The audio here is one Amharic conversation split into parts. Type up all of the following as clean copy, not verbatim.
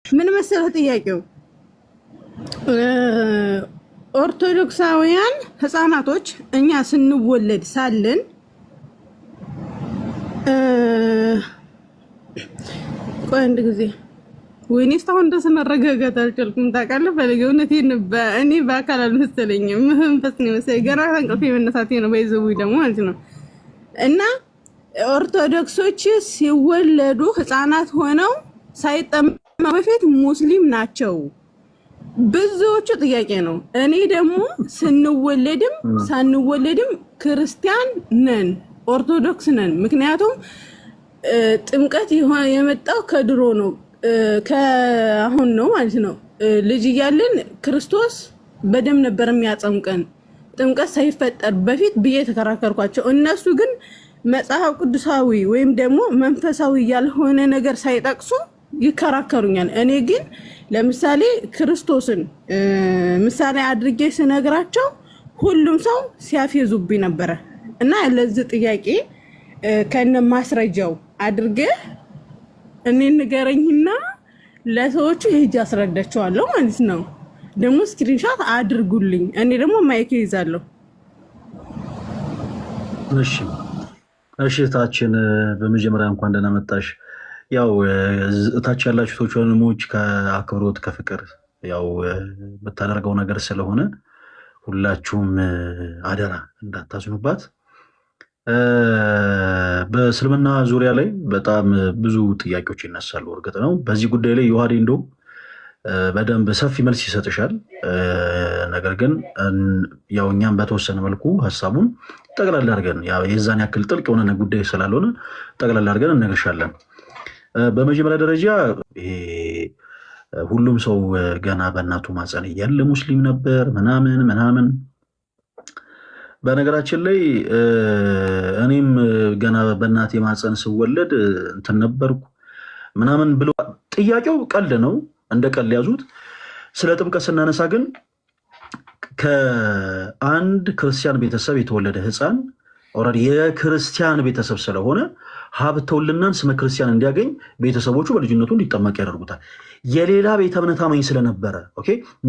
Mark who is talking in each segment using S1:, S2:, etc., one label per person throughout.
S1: ምን መሰለህ ጥያቄው ኦርቶዶክሳውያን ህፃናቶች እኛ ስንወለድ ሳለን ቆይ አንድ ጊዜ ወይኔ እስካሁን ድረስ መረጋጋት አልቻልኩም። ታውቃለህ ፈለገውነቴን እኔ በአካል አልመሰለኝም መንፈስ ነው መሰለኝ። ገና እንቅልፌ መነሳቴ ነው በይዘው ደግሞ ማለት ነው። እና ኦርቶዶክሶች ሲወለዱ ህፃናት ሆነው ሳይጠመቁ በፊት ሙስሊም ናቸው። ብዙዎቹ ጥያቄ ነው። እኔ ደግሞ ስንወለድም ሳንወለድም ክርስቲያን ነን፣ ኦርቶዶክስ ነን። ምክንያቱም ጥምቀት የመጣው ከድሮ ነው፣ ከአሁን ነው ማለት ነው። ልጅ እያለን ክርስቶስ በደም ነበር የሚያጸምቀን ጥምቀት ሳይፈጠር በፊት ብዬ ተከራከርኳቸው። እነሱ ግን መጽሐፍ ቅዱሳዊ ወይም ደግሞ መንፈሳዊ ያልሆነ ነገር ሳይጠቅሱ ይከራከሩኛል። እኔ ግን ለምሳሌ ክርስቶስን ምሳሌ አድርጌ ስነግራቸው ሁሉም ሰው ሲያፌዙብኝ ነበረ እና ለዚህ ጥያቄ ከነ ማስረጃው አድርጌ እኔ ንገረኝና ለሰዎቹ ሄጅ አስረዳቸዋለሁ ማለት ነው። ደግሞ ስክሪንሻት አድርጉልኝ፣ እኔ ደግሞ ማይክ ይዛለሁ።
S2: እሺ ታችን በመጀመሪያ እንኳን ደህና መጣሽ። ያው እታች ያላችሁ ሰዎች ወንድሞች ከአክብሮት ከፍቅር ያው የምታደርገው ነገር ስለሆነ ሁላችሁም አደራ እንዳታዝኑባት። በእስልምና ዙሪያ ላይ በጣም ብዙ ጥያቄዎች ይነሳሉ። እርግጥ ነው በዚህ ጉዳይ ላይ ዮሐዴ እንደውም በደንብ ሰፊ መልስ ይሰጥሻል። ነገር ግን ያው እኛም በተወሰነ መልኩ ሀሳቡን ጠቅላላ አድርገን የዛን ያክል ጥልቅ የሆነ ጉዳይ ስላልሆነ ጠቅላላ አድርገን እነግርሻለን። በመጀመሪያ ደረጃ ሁሉም ሰው ገና በእናቱ ማፀን እያለ ሙስሊም ነበር ምናምን። በነገራችን ላይ እኔም ገና በእናቴ ማፀን ስወለድ እንትን ነበርኩ ምናምን ብሎ ጥያቄው ቀልድ ነው፣ እንደ ቀልድ ያዙት። ስለ ጥምቀት ስናነሳ ግን ከአንድ ክርስቲያን ቤተሰብ የተወለደ ህፃን ኦልሬዲ የክርስቲያን ቤተሰብ ስለሆነ ሀብተውልናን ስመ ክርስቲያን እንዲያገኝ ቤተሰቦቹ በልጅነቱ እንዲጠመቅ ያደርጉታል። የሌላ ቤተ እምነት አማኝ ስለነበረ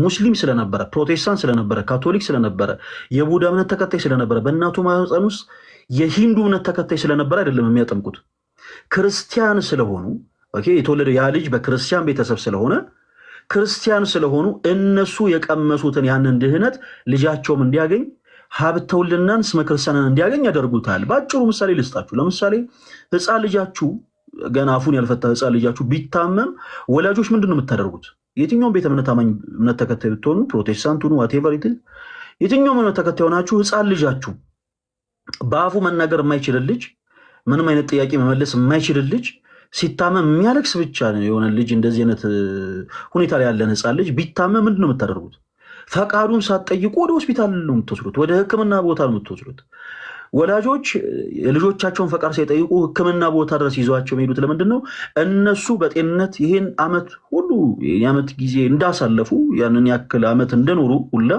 S2: ሙስሊም ስለነበረ፣ ፕሮቴስታንት ስለነበረ፣ ካቶሊክ ስለነበረ፣ የቡዳ እምነት ተከታይ ስለነበረ፣ በእናቱ ማህፀን ውስጥ የሂንዱ እምነት ተከታይ ስለነበረ አይደለም የሚያጠምቁት። ክርስቲያን ስለሆኑ የተወለደ ያ ልጅ በክርስቲያን ቤተሰብ ስለሆነ ክርስቲያን ስለሆኑ እነሱ የቀመሱትን ያንን ድህነት ልጃቸውም እንዲያገኝ ሀብተውልናን ስመ ክርስቲያንን እንዲያገኝ ያደርጉታል። በአጭሩ ምሳሌ ልስጣችሁ። ለምሳሌ ህፃን ልጃችሁ ገና አፉን ያልፈታ ህፃን ልጃችሁ ቢታመም ወላጆች ምንድን ነው የምታደርጉት? የትኛውም ቤተ እምነት አማኝ እምነት ተከታይ ብትሆኑ ፕሮቴስታንት ሁኑ ዋቴቨር የትኛውም እምነት ተከታይ ሆናችሁ ህፃን ልጃችሁ በአፉ መናገር የማይችል ልጅ፣ ምንም አይነት ጥያቄ መመለስ የማይችል ልጅ ሲታመም የሚያለቅስ ብቻ የሆነ ልጅ እንደዚህ አይነት ሁኔታ ላይ ያለን ህፃን ልጅ ቢታመም ምንድን ነው የምታደርጉት? ፈቃዱን ሳትጠይቁ ወደ ሆስፒታል ነው የምትወስዱት፣ ወደ ህክምና ቦታ ነው የምትወስዱት። ወላጆች የልጆቻቸውን ፈቃድ ሳይጠይቁ ህክምና ቦታ ድረስ ይዟቸው የሚሄዱት ለምንድን ነው? እነሱ በጤንነት ይህን ዓመት ሁሉ የዓመት ጊዜ እንዳሳለፉ ያንን ያክል ዓመት እንደኖሩ ሁላ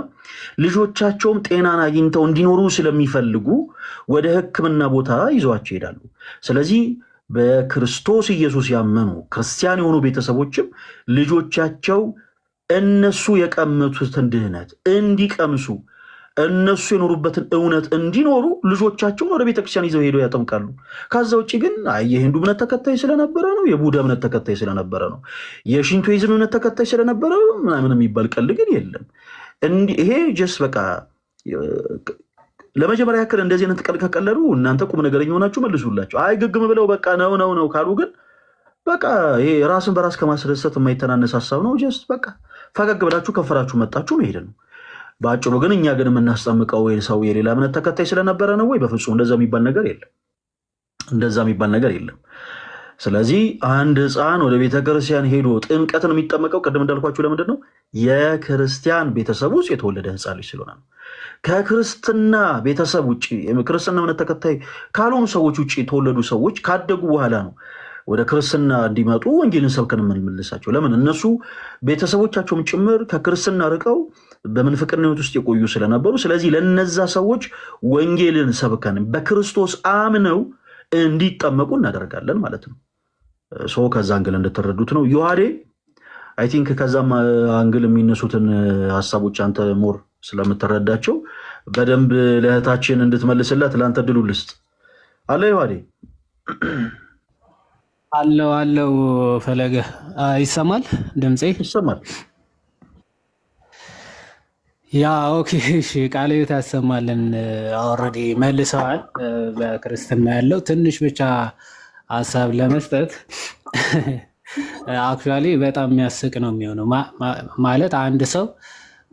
S2: ልጆቻቸውም ጤናን አግኝተው እንዲኖሩ ስለሚፈልጉ ወደ ህክምና ቦታ ይዟቸው ይሄዳሉ። ስለዚህ በክርስቶስ ኢየሱስ ያመኑ ክርስቲያን የሆኑ ቤተሰቦችም ልጆቻቸው እነሱ የቀመቱትን ድህነት እንዲቀምሱ እነሱ የኖሩበትን እውነት እንዲኖሩ ልጆቻቸውን ወደ ቤተክርስቲያን ይዘው ሄደው ያጠምቃሉ። ከዛ ውጭ ግን የሂንዱ እምነት ተከታይ ስለነበረ ነው፣ የቡዳ እምነት ተከታይ ስለነበረ ነው፣ የሽንቶይዝም እምነት ተከታይ ስለነበረ ምናምን የሚባል ቀልድ ግን የለም። ይሄ ጀስት በቃ ለመጀመሪያ ያክል እንደዚህ አይነት ቀልድ ከቀለዱ እናንተ ቁም ነገረኛ ሆናችሁ መልሱላቸው። አይ ግግም ብለው በቃ ነው ካሉ ግን በቃ ይሄ ራስን በራስ ከማስደሰት የማይተናነስ ሀሳብ ነው። ጀስት በቃ ፈገግ ብላችሁ ከፈራችሁ መጣችሁ መሄድ ነው። በአጭሩ ግን እኛ ግን የምናስጠምቀው ሰው የሌላ እምነት ተከታይ ስለነበረ ነው ወይ? በፍጹም እንደዛ የሚባል ነገር የለም። ስለዚህ አንድ ህፃን ወደ ቤተክርስቲያን ሄዶ ጥምቀትን የሚጠመቀው ቅድም እንዳልኳችሁ ለምንድን ነው? የክርስቲያን ቤተሰብ ውስጥ የተወለደ ህፃን ልጅ ስለሆነ ነው። ከክርስትና ቤተሰብ ውጭ ክርስትና እምነት ተከታይ ካልሆኑ ሰዎች ውጭ የተወለዱ ሰዎች ካደጉ በኋላ ነው ወደ ክርስትና እንዲመጡ ወንጌልን ሰብከን የምንመልሳቸው። ለምን? እነሱ ቤተሰቦቻቸውም ጭምር ከክርስትና ርቀው በምንፍቅና ህይወት ውስጥ የቆዩ ስለነበሩ፣ ስለዚህ ለነዛ ሰዎች ወንጌልን ሰብከን በክርስቶስ አምነው እንዲጠመቁ እናደርጋለን ማለት ነው። ከዛ አንግል እንድትረዱት ነው። ዮሐዴ አይ ቲንክ ከዛም አንግል የሚነሱትን ሀሳቦች አንተ ሞር ስለምትረዳቸው በደንብ ለእህታችን እንድትመልስላት ለአንተ ድሉ ልስጥ። አለ ይዋዴ
S3: አለው ፈለገ ይሰማል? ድምጼ
S2: ይሰማል?
S3: ያ ኦኬ። እሺ ቃለ ሕይወት ያሰማልን። ኦልሬዲ መልሰዋል። በክርስትና ያለው ትንሽ ብቻ ሀሳብ ለመስጠት አክቹዋሊ በጣም የሚያስቅ ነው የሚሆነው። ማለት አንድ ሰው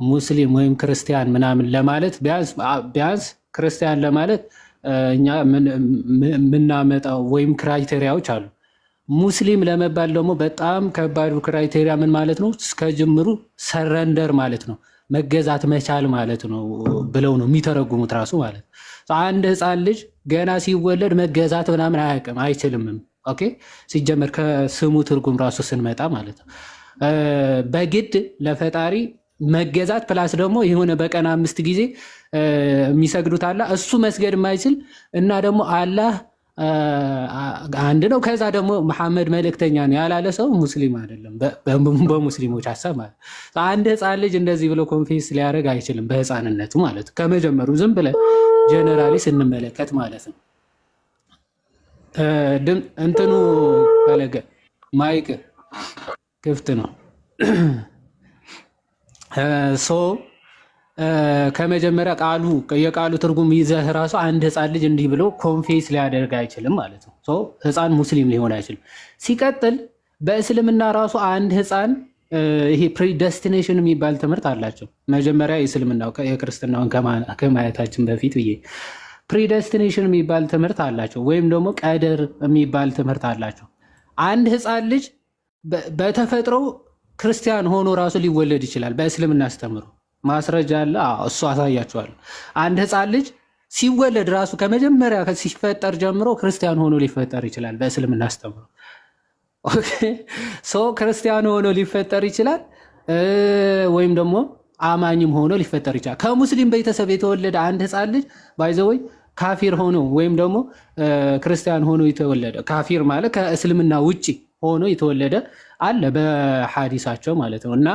S3: ሙስሊም ወይም ክርስቲያን ምናምን ለማለት ቢያንስ ክርስቲያን ለማለት እኛ የምናመጣው ወይም ክራይቴሪያዎች አሉ። ሙስሊም ለመባል ደግሞ በጣም ከባዱ ክራይቴሪያ ምን ማለት ነው? እስከ ጅምሩ ሰረንደር ማለት ነው፣ መገዛት መቻል ማለት ነው ብለው ነው የሚተረጉሙት ራሱ ማለት ነው። አንድ ህፃን ልጅ ገና ሲወለድ መገዛት ምናምን አያውቅም፣ አይችልምም። ኦኬ ሲጀመር ከስሙ ትርጉም ራሱ ስንመጣ ማለት ነው በግድ ለፈጣሪ መገዛት ፕላስ ደግሞ የሆነ በቀን 5 ጊዜ የሚሰግዱት አላ እሱ መስገድ የማይችል እና ደግሞ አላህ አንድ ነው ከዛ ደግሞ መሐመድ መልእክተኛ ነው ያላለ ሰው ሙስሊም አይደለም በሙስሊሞች ሐሳብ ማለት ነው። አንድ ህፃን ልጅ እንደዚህ ብሎ ኮንፌስ ሊያደርግ አይችልም በህፃንነቱ ማለት ነው። ከመጀመሩ ዝም ብለን ጀነራሊ ስንመለከት ማለት ነው። እንትኑ ፈለገ ማይክ ክፍት ነው። ከመጀመሪያ የቃሉ ትርጉም ይዘህ ራሱ አንድ ህፃን ልጅ እንዲህ ብሎ ኮንፌስ ሊያደርግ አይችልም ማለት ነው። ህፃን ሙስሊም ሊሆን አይችልም። ሲቀጥል በእስልምና ራሱ አንድ ህፃን ይሄ ፕሪደስቲኔሽን የሚባል ትምህርት አላቸው። መጀመሪያ የእስልምናው የክርስትናውን ከማየታችን በፊት ብዬ ፕሪደስቲኔሽን የሚባል ትምህርት አላቸው፣ ወይም ደግሞ ቀደር የሚባል ትምህርት አላቸው። አንድ ህፃን ልጅ በተፈጥሮ ክርስቲያን ሆኖ ራሱ ሊወለድ ይችላል። በእስልምና አስተምሮ ማስረጃ አለ፣ እሱ አሳያቸዋለሁ። አንድ ህፃን ልጅ ሲወለድ ራሱ ከመጀመሪያ ሲፈጠር ጀምሮ ክርስቲያን ሆኖ ሊፈጠር ይችላል። በእስልምና አስተምሮ ክርስቲያን ሆኖ ሊፈጠር ይችላል፣ ወይም ደግሞ አማኝም ሆኖ ሊፈጠር ይችላል። ከሙስሊም ቤተሰብ የተወለደ አንድ ህፃን ልጅ ባይዘወይ ካፊር ሆኖ ወይም ደግሞ ክርስቲያን ሆኖ የተወለደ ካፊር ማለት ከእስልምና ውጪ ሆኖ የተወለደ አለ በሐዲሳቸው ማለት ነው። እና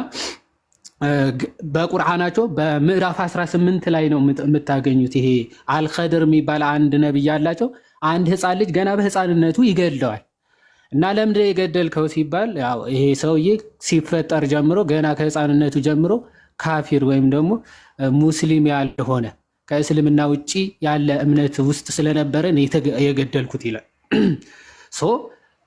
S3: በቁርአናቸው በምዕራፍ 18 ላይ ነው የምታገኙት። ይሄ አልኸድር የሚባል አንድ ነብይ አላቸው። አንድ ህፃን ልጅ ገና በህፃንነቱ ይገድለዋል። እና ለምንድን የገደልከው ሲባል ያው ይሄ ሰውዬ ሲፈጠር ጀምሮ ገና ከህፃንነቱ ጀምሮ ካፊር ወይም ደግሞ ሙስሊም ያልሆነ ከእስልምና ውጪ ያለ እምነት ውስጥ ስለነበረ የገደልኩት ይላል።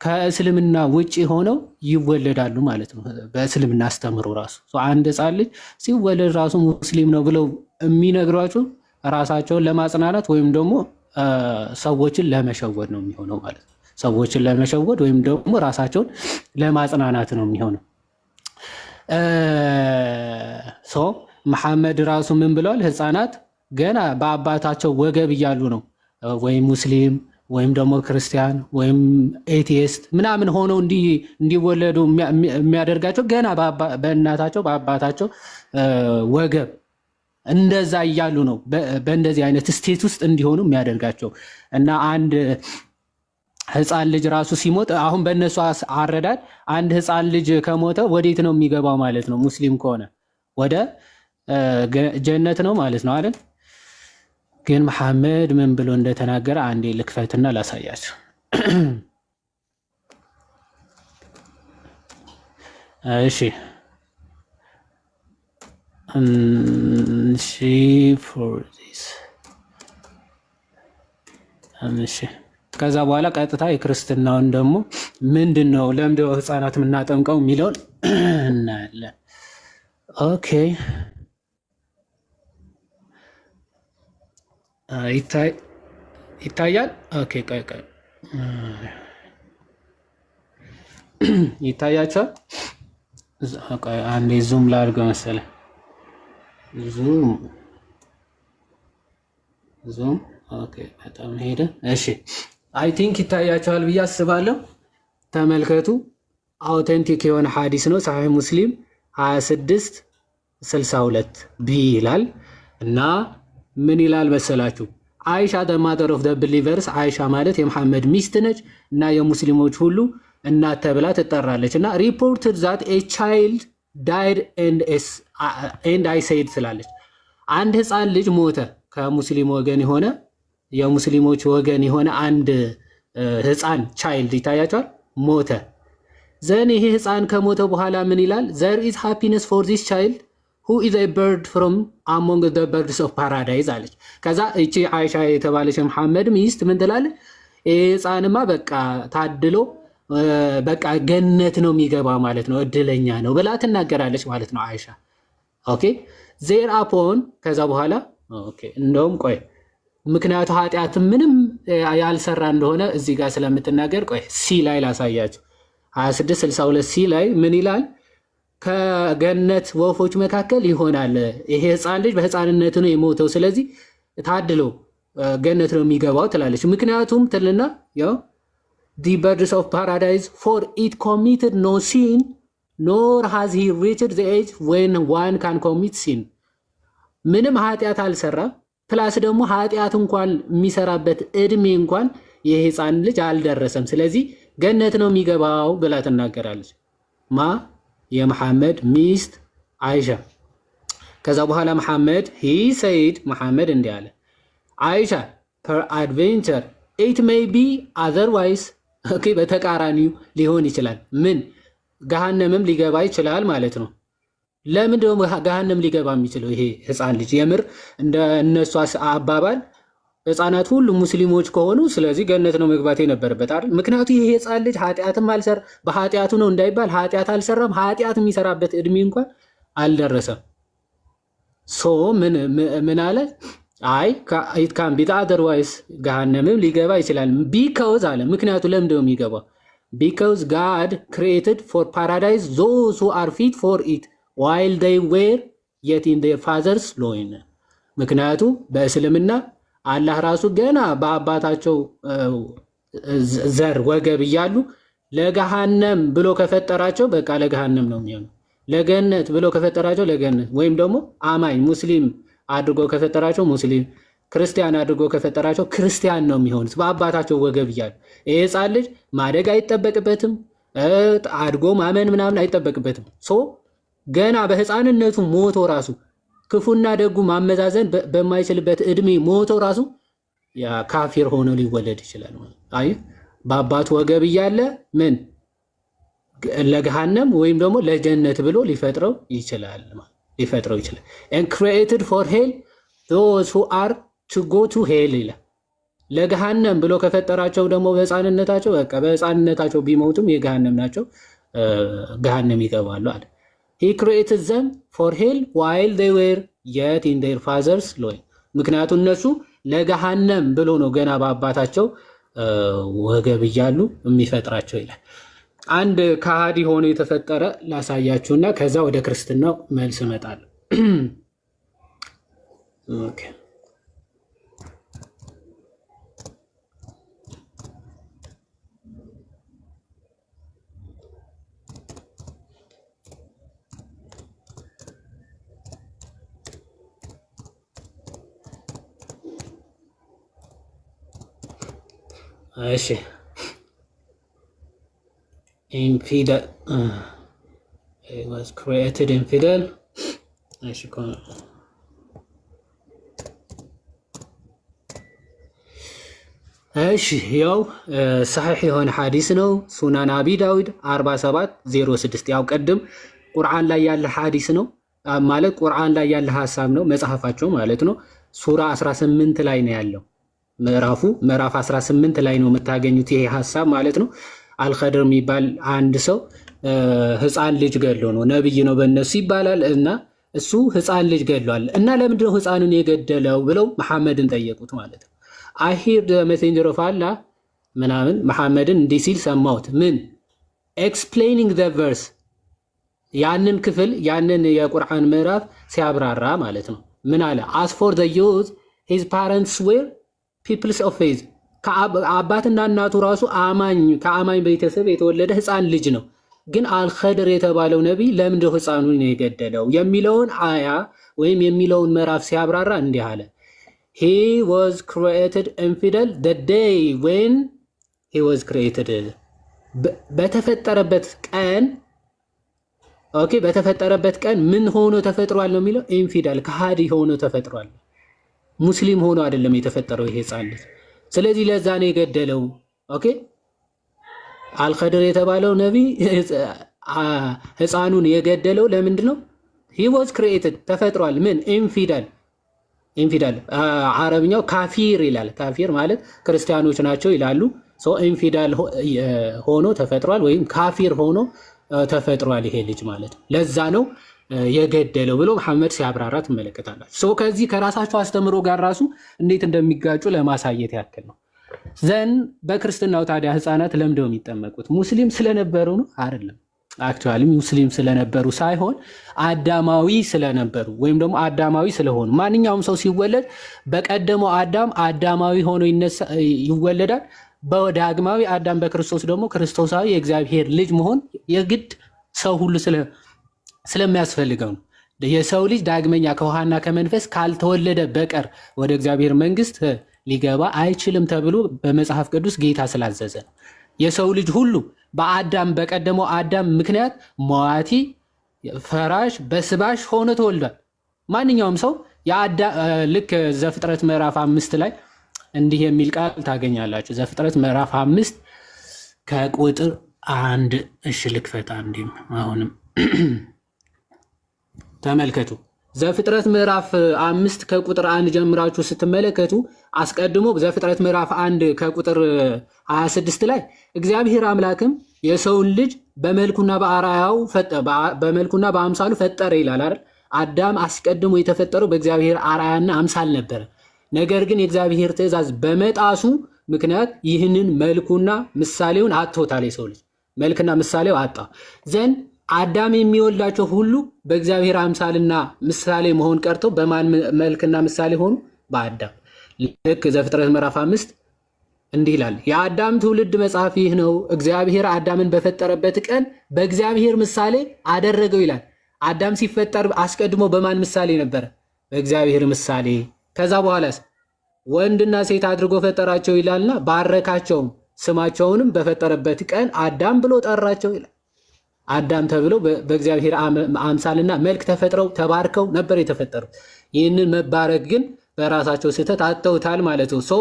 S3: ከእስልምና ውጪ ሆነው ይወለዳሉ ማለት ነው። በእስልምና አስተምሮ ራሱ አንድ ህፃን ልጅ ሲወለድ ራሱ ሙስሊም ነው ብለው የሚነግሯቸው ራሳቸውን ለማጽናናት ወይም ደግሞ ሰዎችን ለመሸወድ ነው የሚሆነው ማለት ነው። ሰዎችን ለመሸወድ ወይም ደግሞ ራሳቸውን ለማጽናናት ነው የሚሆነው። መሐመድ ራሱ ምን ብለዋል? ህፃናት ገና በአባታቸው ወገብ እያሉ ነው ወይም ሙስሊም ወይም ደግሞ ክርስቲያን ወይም ኤቲስት ምናምን ሆነው እንዲወለዱ የሚያደርጋቸው ገና በእናታቸው በአባታቸው ወገብ እንደዛ እያሉ ነው። በእንደዚህ አይነት ስቴት ውስጥ እንዲሆኑ የሚያደርጋቸው እና አንድ ህፃን ልጅ ራሱ ሲሞት አሁን በእነሱ አረዳድ አንድ ህፃን ልጅ ከሞተ ወዴት ነው የሚገባው ማለት ነው? ሙስሊም ከሆነ ወደ ጀነት ነው ማለት ነው አይደል? ግን መሐመድ ምን ብሎ እንደተናገረ አንዴ ልክፈትና ላሳያቸው። እሺ ከዛ በኋላ ቀጥታ የክርስትናውን ደግሞ ምንድን ነው ለምንድነው ህፃናት የምናጠምቀው የሚለውን እናያለን። ኦኬ ይታያል። ኦኬ ቆይ ይታያቸዋል። አንዴ ዙም ላድርገው መሰለኝ። ዙም ኦኬ በጣም ሄደ። እሺ አይ ቲንክ ይታያቸዋል ብዬ አስባለሁ። ተመልከቱ። አውተንቲክ የሆነ ሐዲስ ነው። ሳሒህ ሙስሊም 2662 ቢ ይላል እና ምን ይላል መሰላችሁ? አይሻ the mother of the believers አይሻ ማለት የመሐመድ ሚስት ነች እና የሙስሊሞች ሁሉ እናት ተብላ ትጠራለች። እና ሪፖርትድ ዛት ኤ ቻይልድ ዳይድ ኤንድ አይ ሴድ ስላለች አንድ ህፃን ልጅ ሞተ። ከሙስሊም ወገን የሆነ የሙስሊሞች ወገን የሆነ አንድ ህፃን ቻይልድ ይታያቸዋል ሞተ። ዘን ይሄ ህፃን ከሞተ በኋላ ምን ይላል? ዘር ኢዝ ሃፒነስ ፎር ዚስ ቻይልድ who is a bird from among the birds of paradise አለች። ከዛ እቺ አይሻ የተባለች መሐመድ ሚስት ምን ትላለች? ህፃንማ በቃ ታድሎ በቃ ገነት ነው የሚገባ ማለት ነው፣ እድለኛ ነው ብላ ትናገራለች ማለት ነው አይሻ። ኦኬ ዜር አፖን ከዛ በኋላ ኦኬ እንደውም ቆይ ምክንያቱ ኃጢአት ምንም ያልሰራ እንደሆነ እዚህ ጋር ስለምትናገር ቆይ ሲ ላይ ላሳያችሁ 2662 ሲ ላይ ምን ይላል? ከገነት ወፎች መካከል ይሆናል ይሄ ህፃን ልጅ በህፃንነት ነው የሞተው፣ ስለዚህ ታድሎ ገነት ነው የሚገባው ትላለች። ምክንያቱም ትልና ያው the birds of paradise for it committed no sin nor has he reached the age when one can commit sin ምንም ኃጢአት አልሰራም፣ ፕላስ ደግሞ ኃጢአት እንኳን የሚሰራበት እድሜ እንኳን ይሄ ህፃን ልጅ አልደረሰም፣ ስለዚህ ገነት ነው የሚገባው ብላ ትናገራለች። ማ የመሐመድ ሚስት አይሻ። ከዛ በኋላ መሐመድ he said መሐመድ እንዲህ አለ አይሻ per adventure it may be otherwise ኦኬ በተቃራኒው ሊሆን ይችላል። ምን ገሃነምም ሊገባ ይችላል ማለት ነው። ለምን ደግሞ ገሃነም ሊገባ የሚችለው ይሄ ህፃን ልጅ? የምር እንደ እነሱ አባባል ህፃናት ሁሉ ሙስሊሞች ከሆኑ ስለዚህ ገነት ነው መግባት የነበረበት አይደል? ምክንያቱ ይሄ ህፃን ልጅ ኃጢአትም አልሰራ በኃጢአቱ ነው እንዳይባል ኃጢአት አልሰራም፣ ኃጢአት የሚሰራበት እድሜ እንኳን አልደረሰም። ሶ ምን አለ? አይ it can be otherwise ገሃነምም ሊገባ ይችላል። ቢካውዝ አለ ምክንያቱ ለምን ነው የሚገባው? because God created for paradise those who are fit for it while they were yet in their father's loin። ምክንያቱ በእስልምና አላህ ራሱ ገና በአባታቸው ዘር ወገብ እያሉ ለገሃነም ብሎ ከፈጠራቸው በቃ ለገሃነም ነው የሚሆነው፣ ለገነት ብሎ ከፈጠራቸው ለገነት፣ ወይም ደግሞ አማኝ ሙስሊም አድርጎ ከፈጠራቸው ሙስሊም፣ ክርስቲያን አድርጎ ከፈጠራቸው ክርስቲያን ነው የሚሆኑት በአባታቸው ወገብ እያሉ። ይሄ ህፃን ልጅ ማደግ አይጠበቅበትም፣ አድጎ ማመን ምናምን አይጠበቅበትም። ሶ ገና በህፃንነቱ ሞቶ ራሱ ክፉና ደጉ ማመዛዘን በማይችልበት እድሜ ሞቶ ራሱ ያ ካፊር ሆኖ ሊወለድ ይችላል። አይ በአባቱ ወገብ እያለ ምን ለገሃነም ወይም ደግሞ ለጀነት ብሎ ሊፈጥረው ይችላል። and created for hell those who are to go to hell ይላል። ለገሃነም ብሎ ከፈጠራቸው ደግሞ በህፃንነታቸው በቃ በህፃንነታቸው ቢሞቱም የገሃነም ናቸው፣ ገሃነም ይገባሉ አለ። he created them for hell while they were yet in their father's loin ምክንያቱም እነሱ ለገሃነም ብሎ ነው ገና በአባታቸው ወገብ እያሉ የሚፈጥራቸው ይላል። አንድ ከሃዲ ሆኖ የተፈጠረ ላሳያችሁና ከዛ ወደ ክርስትናው መልስ እመጣለሁ። ኦኬ እሺ infidel it was created infidel እሺ ያው صحيح የሆነ ሐዲስ ነው። ሱናን አቢ ዳውድ 4706 ያው ቀደም ቁርአን ላይ ያለ ሐዲስ ነው ማለት ቁርአን ላይ ያለ ሐሳብ ነው መጽሐፋቸው ማለት ነው። ሱራ 18 ላይ ነው ያለው። ምዕራፍ 18 ላይ ነው የምታገኙት ይሄ ሐሳብ ማለት ነው። አልኸድር የሚባል አንድ ሰው ህፃን ልጅ ገድሎ ነው ነብይ ነው በእነሱ ይባላል እና እሱ ህፃን ልጅ ገድሏል እና ለምንድነው ህፃኑን የገደለው ብለው መሐመድን ጠየቁት ማለት ነው። I hear the messenger of Allah ምናምን መሐመድን እንዲህ ሲል ሰማሁት። ምን explaining the verse ያንን ክፍል ያንን የቁርአን ምዕራፍ ሲያብራራ ማለት ነው። ምን አለ? as for the youth his parents were peoples of faith አባትና እናቱ ራሱ ከአማኝ ቤተሰብ የተወለደ ህፃን ልጅ ነው። ግን አልኸድር የተባለው ነቢይ ለምንድነው ህፃኑን የገደለው የሚለውን አያ ወይም የሚለውን ምዕራፍ ሲያብራራ እንዲህ አለ። he was created infidel the day when he was created በተፈጠረበት ቀን ኦኬ በተፈጠረበት ቀን ምን ሆኖ ተፈጥሯል ነው የሚለው ኢንፊዳል ከሃዲ ሆኖ ተፈጥሯል ሙስሊም ሆኖ አይደለም የተፈጠረው ይሄ ህፃን ልጅ ስለዚህ ለዛ ነው የገደለው ኦኬ አልኸድር የተባለው ነብይ ህፃኑን የገደለው ለምንድነው he was created ተፈጥሯል ምን ኢንፊዳል አረብኛው ካፊር ይላል ካፊር ማለት ክርስቲያኖች ናቸው ይላሉ ሶ ኢንፊዳል ሆኖ ተፈጥሯል ወይም ካፊር ሆኖ ተፈጥሯል ይሄ ልጅ ማለት ለዛ ነው የገደለው ብሎ መሐመድ ሲያብራራ ትመለከታላችሁ ሶ ከዚህ ከራሳቸው አስተምሮ ጋር ራሱ እንዴት እንደሚጋጩ ለማሳየት ያክል ነው ዘን በክርስትናው ታዲያ ህፃናት ለምደው የሚጠመቁት ሙስሊም ስለነበሩ ነው አይደለም አክቹአሊ ሙስሊም ስለነበሩ ሳይሆን አዳማዊ ስለነበሩ ወይም ደግሞ አዳማዊ ስለሆኑ ማንኛውም ሰው ሲወለድ በቀደመው አዳማዊ ሆኖ ይወለዳል በዳግማዊ አዳም በክርስቶስ ደግሞ ክርስቶሳዊ የእግዚአብሔር ልጅ መሆን የግድ ሰው ሁሉ ስለሚያስፈልገው ነው የሰው ልጅ ዳግመኛ ከውሃና ከመንፈስ ካልተወለደ በቀር ወደ እግዚአብሔር መንግስት ሊገባ አይችልም ተብሎ በመጽሐፍ ቅዱስ ጌታ ስላዘዘ የሰው ልጅ ሁሉ በቀደመው አዳም ምክንያት ሟቲ ፈራሽ በስባሽ ሆኖ ተወልዷል ማንኛውም ሰው ልክ ዘፍጥረት ምዕራፍ 5 ላይ እንዲህ የሚል ቃል ታገኛላችሁ ዘፍጥረት ምዕራፍ 5 ከቁጥር 1 እሺ ልክፈታ እንዲም አሁንም ተመልከቱ ዘፍጥረት ምዕራፍ 5 ከቁጥር 1 ጀምራችሁ ስትመለከቱ አስቀድሞ ዘፍጥረት ምዕራፍ 1 ከቁጥር 26 ላይ እግዚአብሔር አምላክም የሰውን ልጅ በመልኩና በአርአያው በመልኩና በአምሳሉ ፈጠረ ይላል አይደል አዳም አስቀድሞ የተፈጠረው በእግዚአብሔር አርአያና አምሳል ነበር ነገር ግን የእግዚአብሔር ትእዛዝ በመጣሱ ምክንያት ይህንን መልኩና ምሳሌውን አጥቶታል የሰው ልጅ መልክና ምሳሌው አጣ ዘንድ አዳም የሚወልዳቸው ሁሉ በእግዚአብሔር አምሳልና ምሳሌ መሆን ቀርቶ በማን መልክና ምሳሌ ሆኑ በአዳም ልክ ዘፍጥረት ምዕራፍ 5 እንዲህ ይላል የአዳም ትውልድ መጽሐፍ ይህ ነው እግዚአብሔር አዳምን በፈጠረበት ቀን በእግዚአብሔር ምሳሌ አደረገው ይላል አዳም ሲፈጠር አስቀድሞ በማን ምሳሌ ነበር በእግዚአብሔር ምሳሌ ከዛ በኋላስ ወንድና ሴት አድርጎ ፈጠራቸው ይላልና ባረካቸው ስማቸውንም በፈጠረበት ቀን አዳም ብሎ ጠራቸው ይላል አዳም ተብለው በእግዚአብሔር አምሳልና መልክ ተፈጥረው ተባርከው ነበር የተፈጠሩት ይህንን መባረክ ግን በራሳቸው ስህተት አጥተውታል ማለት ነው ሶ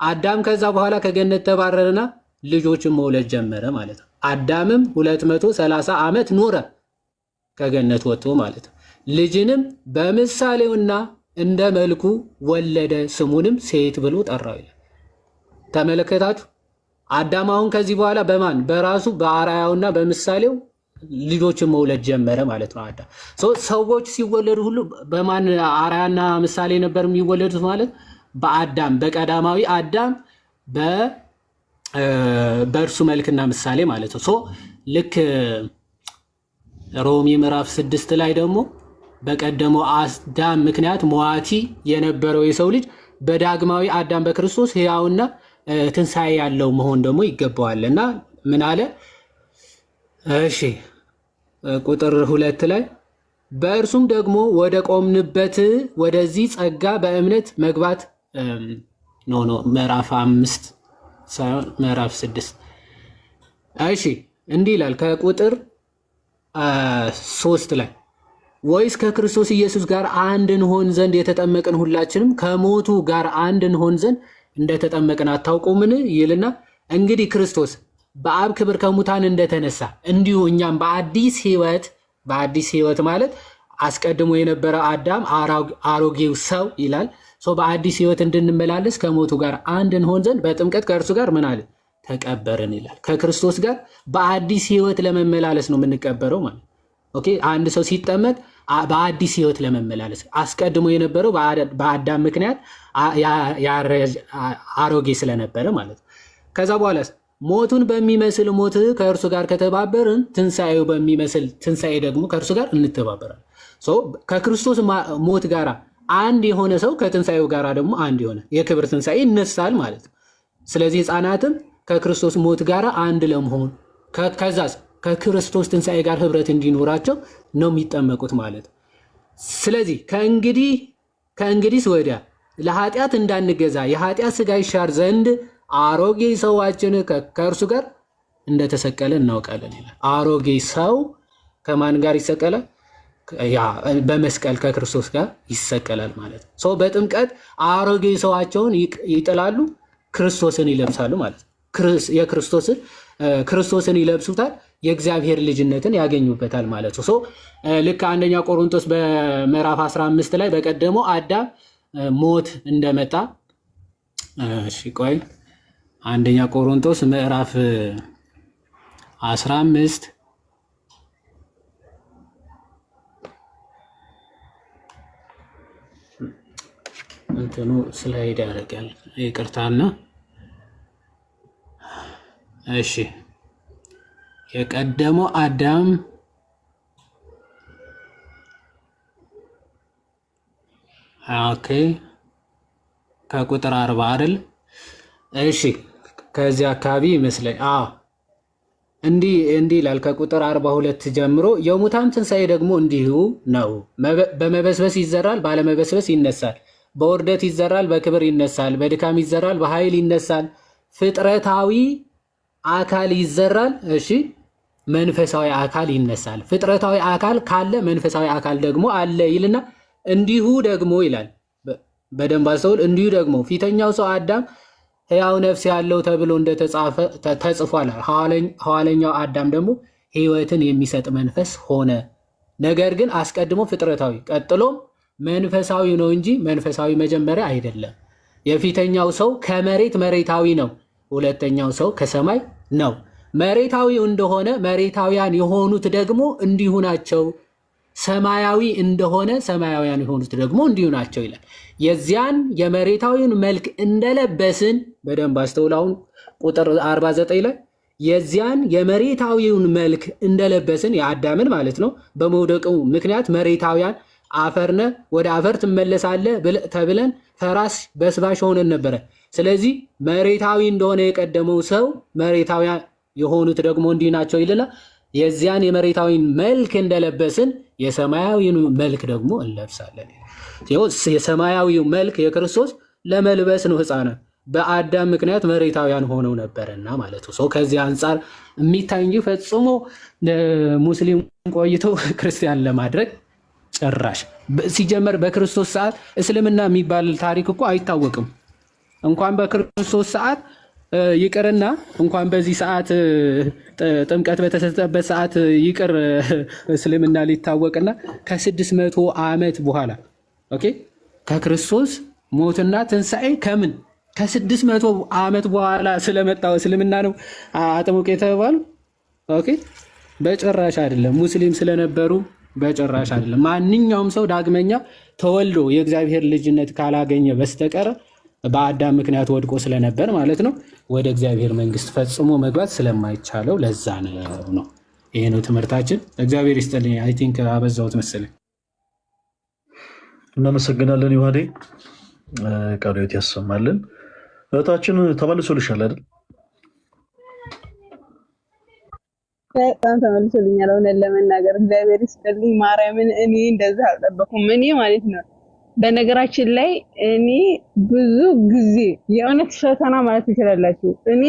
S3: አዳም ከዛ በኋላ ከገነት ተባረረና ልጆችን መውለድ ጀመረ ማለት ነው አዳምም 230 ዓመት ኖረ ከገነት ወጥቶ ማለት ነው ልጅንም በምሳሌውና እንደ መልኩ ወለደ ስሙንም ሴት ብሎ ጠራው ይላል ተመለከታችሁ አዳም አሁን ከዚህ በኋላ በማን በራሱ በአርአያውና በምሳሌው ልጆችን መውለድ ጀመረ ማለት ነው አዳም ሰዎች ሲወለዱ ሁሉ በማን አርአያና ምሳሌ ነበር የሚወለዱት ማለት በአዳም በቀዳማዊ አዳም በእርሱ መልክና ምሳሌ ማለት ነው ልክ ሮሜ ምዕራፍ 6 ላይ ደግሞ በቀደመው አዳም ምክንያት ሟቲ የነበረው የሰው ልጅ በዳግማዊ አዳም በክርስቶስ ሕያውና ትንሣኤ ያለው መሆን ደግሞ ይገባዋልና ምን አለ እሺ ቁጥር 2 ላይ በእርሱም ደግሞ ወደ ቆምንበት ወደዚህ ጸጋ በእምነት መግባት ምዕራፍ 5 ሳይሆን ምዕራፍ 6 እሺ እንዲህ ይላል ከቁጥር 3 ላይ ወይስ ከክርስቶስ ኢየሱስ ጋር አንድ እንሆን ዘንድ የተጠመቅን ሁላችንም ከሞቱ ጋር አንድ እንሆን ዘንድ እንደተጠመቅን አታውቁምን ይልና እንግዲህ ክርስቶስ በአብ ክብር ከሙታን እንደተነሳ እንዲሁ እኛም በአዲስ ህይወት ማለት አስቀድሞ የነበረ አዳም አሮጌው ሰው ይላል በአዲስ ህይወት እንድንመላለስ ከሞቱ ጋር አንድ እንሆን ዘንድ በጥምቀት ከእርሱ ጋር ምን አለ ተቀበርን ይላል ከክርስቶስ ጋር በአዲስ ህይወት ለመመላለስ ነው የምንቀበረው ማለት ኦኬ አንድ ሰው ሲጠመቅ በአዲስ ህይወት ለመመላለስ አስቀድሞ የነበረው በአዳም ምክንያት አሮጌ ስለነበረ ማለት ከዛ በኋላ ሞቱን በሚመስል ሞት ከእርሱ ጋር ከተባበርን ትንሣኤው በሚመስል ትንሣኤ ደግሞ ከእርሱ ጋር እንተባበራለን ከክርስቶስ ሞት ጋር አንድ የሆነ ሰው ከትንሣኤው ጋር ደግሞ አንድ የሆነ የክብር ትንሣኤ ይነሳል ማለት ነው ስለዚህ ህፃናትም ከክርስቶስ ሞት ጋር አንድ ለመሆን ከዛስ ከክርስቶስ ትንሣኤ ጋር ህብረት እንዲኖራቸው ነው የሚጠመቁት ማለት ስለዚህ ከእንግዲህ ወዲያ ለኃጢአት እንዳንገዛ የኃጢአት ስጋ ይሻር ዘንድ አሮጌ ሰዋችን ከእርሱ ጋር እንደተሰቀለ እናውቃለን ይላል። አሮጌ ሰው ከማን ጋር ይሰቀላል? ያ በመስቀል ከክርስቶስ ጋር ይሰቀላል ማለት ነው። ሰው በጥምቀት አሮጌ ሰዋቸውን ይጥላሉ፣ ክርስቶስን ይለብሳሉ ማለት ነው። ክርስቶስን ይለብሱታል፣ የእግዚአብሔር ልጅነትን ያገኙበታል ማለት ነው። ልክ አንደኛ ቆሮንቶስ በምዕራፍ 15 ላይ በቀደመው አዳም ሞት እንደመጣ እሺ ቆይ አንደኛ ቆሮንቶስ ምዕራፍ 15 እንትኑ ስላይድ ያደርጋል ይቅርታና እሺ የቀደመው አዳም ኦኬ ከቁጥር 40 አይደል? እሺ ከዚህ አካባቢ ይመስለኝ እንዲህ ይላል ከቁጥር 42 ጀምሮ የሙታን ትንሣኤ ደግሞ እንዲሁ ነው። በመበስበስ ይዘራል፣ ባለመበስበስ ይነሳል። በውርደት ይዘራል፣ በክብር ይነሳል። በድካም ይዘራል፣ በኃይል ይነሳል። ፍጥረታዊ አካል ይዘራል፣ እሺ መንፈሳዊ አካል ይነሳል። ፍጥረታዊ አካል ካለ መንፈሳዊ አካል ደግሞ አለ ይልና እንዲሁ ደግሞ ይላል። በደንብ አስተውል። እንዲሁ ደግሞ ፊተኛው ሰው አዳም ሕያው ነፍስ ያለው ተብሎ ተጽፏል። ኋለኛው አዳም ደግሞ ሕይወትን የሚሰጥ መንፈስ ሆነ። ነገር ግን አስቀድሞ ፍጥረታዊ ቀጥሎም መንፈሳዊ ነው እንጂ መንፈሳዊ መጀመሪያ አይደለም። የፊተኛው ሰው ከመሬት መሬታዊ ነው፣ ሁለተኛው ሰው ከሰማይ ነው። መሬታዊ እንደሆነ መሬታውያን የሆኑት ደግሞ እንዲሁ ናቸው። ሰማያዊ እንደሆነ ሰማያውያን የሆኑት ደግሞ እንዲሁ ናቸው ይላል። የዚያን የመሬታዊውን መልክ እንደለበስን በደንብ አስተውላውን ቁጥር 49 ላይ የዚያን የመሬታዊውን መልክ እንደለበስን የአዳምን ማለት ነው። በመውደቁ ምክንያት መሬታውያን አፈርነ ወደ አፈር ትመለሳለህ ተብለን ፈራስ በስባሽ ሆነን ነበረ። ስለዚህ መሬታዊ እንደሆነ የቀደመው ሰው መሬታውያን የሆኑት ደግሞ እንዲህ ናቸው ይልና የዚያን የመሬታዊን መልክ እንደለበስን የሰማያዊውን መልክ ደግሞ እንለብሳለን። የሰማያዊው መልክ የክርስቶስ ለመልበስ ነው። ሕፃናት በአዳም ምክንያት መሬታውያን ሆነው ነበረና ማለት ነው። ከዚህ አንጻር የሚታይ እንጂ ፈጽሞ ሙስሊም ቆይተው ክርስቲያን ለማድረግ ጭራሽ ሲጀመር በክርስቶስ ሰዓት እስልምና የሚባል ታሪክ እኮ አይታወቅም። እንኳን በክርስቶስ ሰዓት ይቅርና እንኳን በዚህ ሰዓት ጥምቀት በተሰጠበት ሰዓት ይቅር እስልምና ሊታወቅና ከ600 ዓመት በኋላ ኦኬ ከክርስቶስ ሞትና ትንሣኤ ከምን ከ600 ዓመት በኋላ ስለመጣው እስልምና ነው አጥምቅ የተባሉ። ኦኬ በጭራሽ አይደለም። ሙስሊም ስለነበሩ በጭራሽ አይደለም። ማንኛውም ሰው ዳግመኛ ተወልዶ የእግዚአብሔር ልጅነት ካላገኘ በስተቀር በአዳም ምክንያት ወድቆ ስለነበር ማለት ነው ወደ እግዚአብሔር መንግስት ፈጽሞ መግባት ስለማይቻለው ለዛ ነው። ይሄ ነው ትምህርታችን። እግዚአብሔር ይስጥልኝ። አይ ቲንክ አበዛሁት መሰለኝ።
S2: እናመሰግናለን ዮሐዴ፣ ቃለ ሕይወት ያሰማልን። እህታችን ተመልሶልሻል አይደል?
S1: በጣም ተመልሶልኛል። እውነት ለመናገር እግዚአብሔር ይስጥልኝ። ማርያምን እኔ እንደዛ አልጠበኩም። እኔ ማለት ነው በነገራችን ላይ እኔ ብዙ ጊዜ የእውነት ፈተና ማለት ትችላላችሁ። እኔ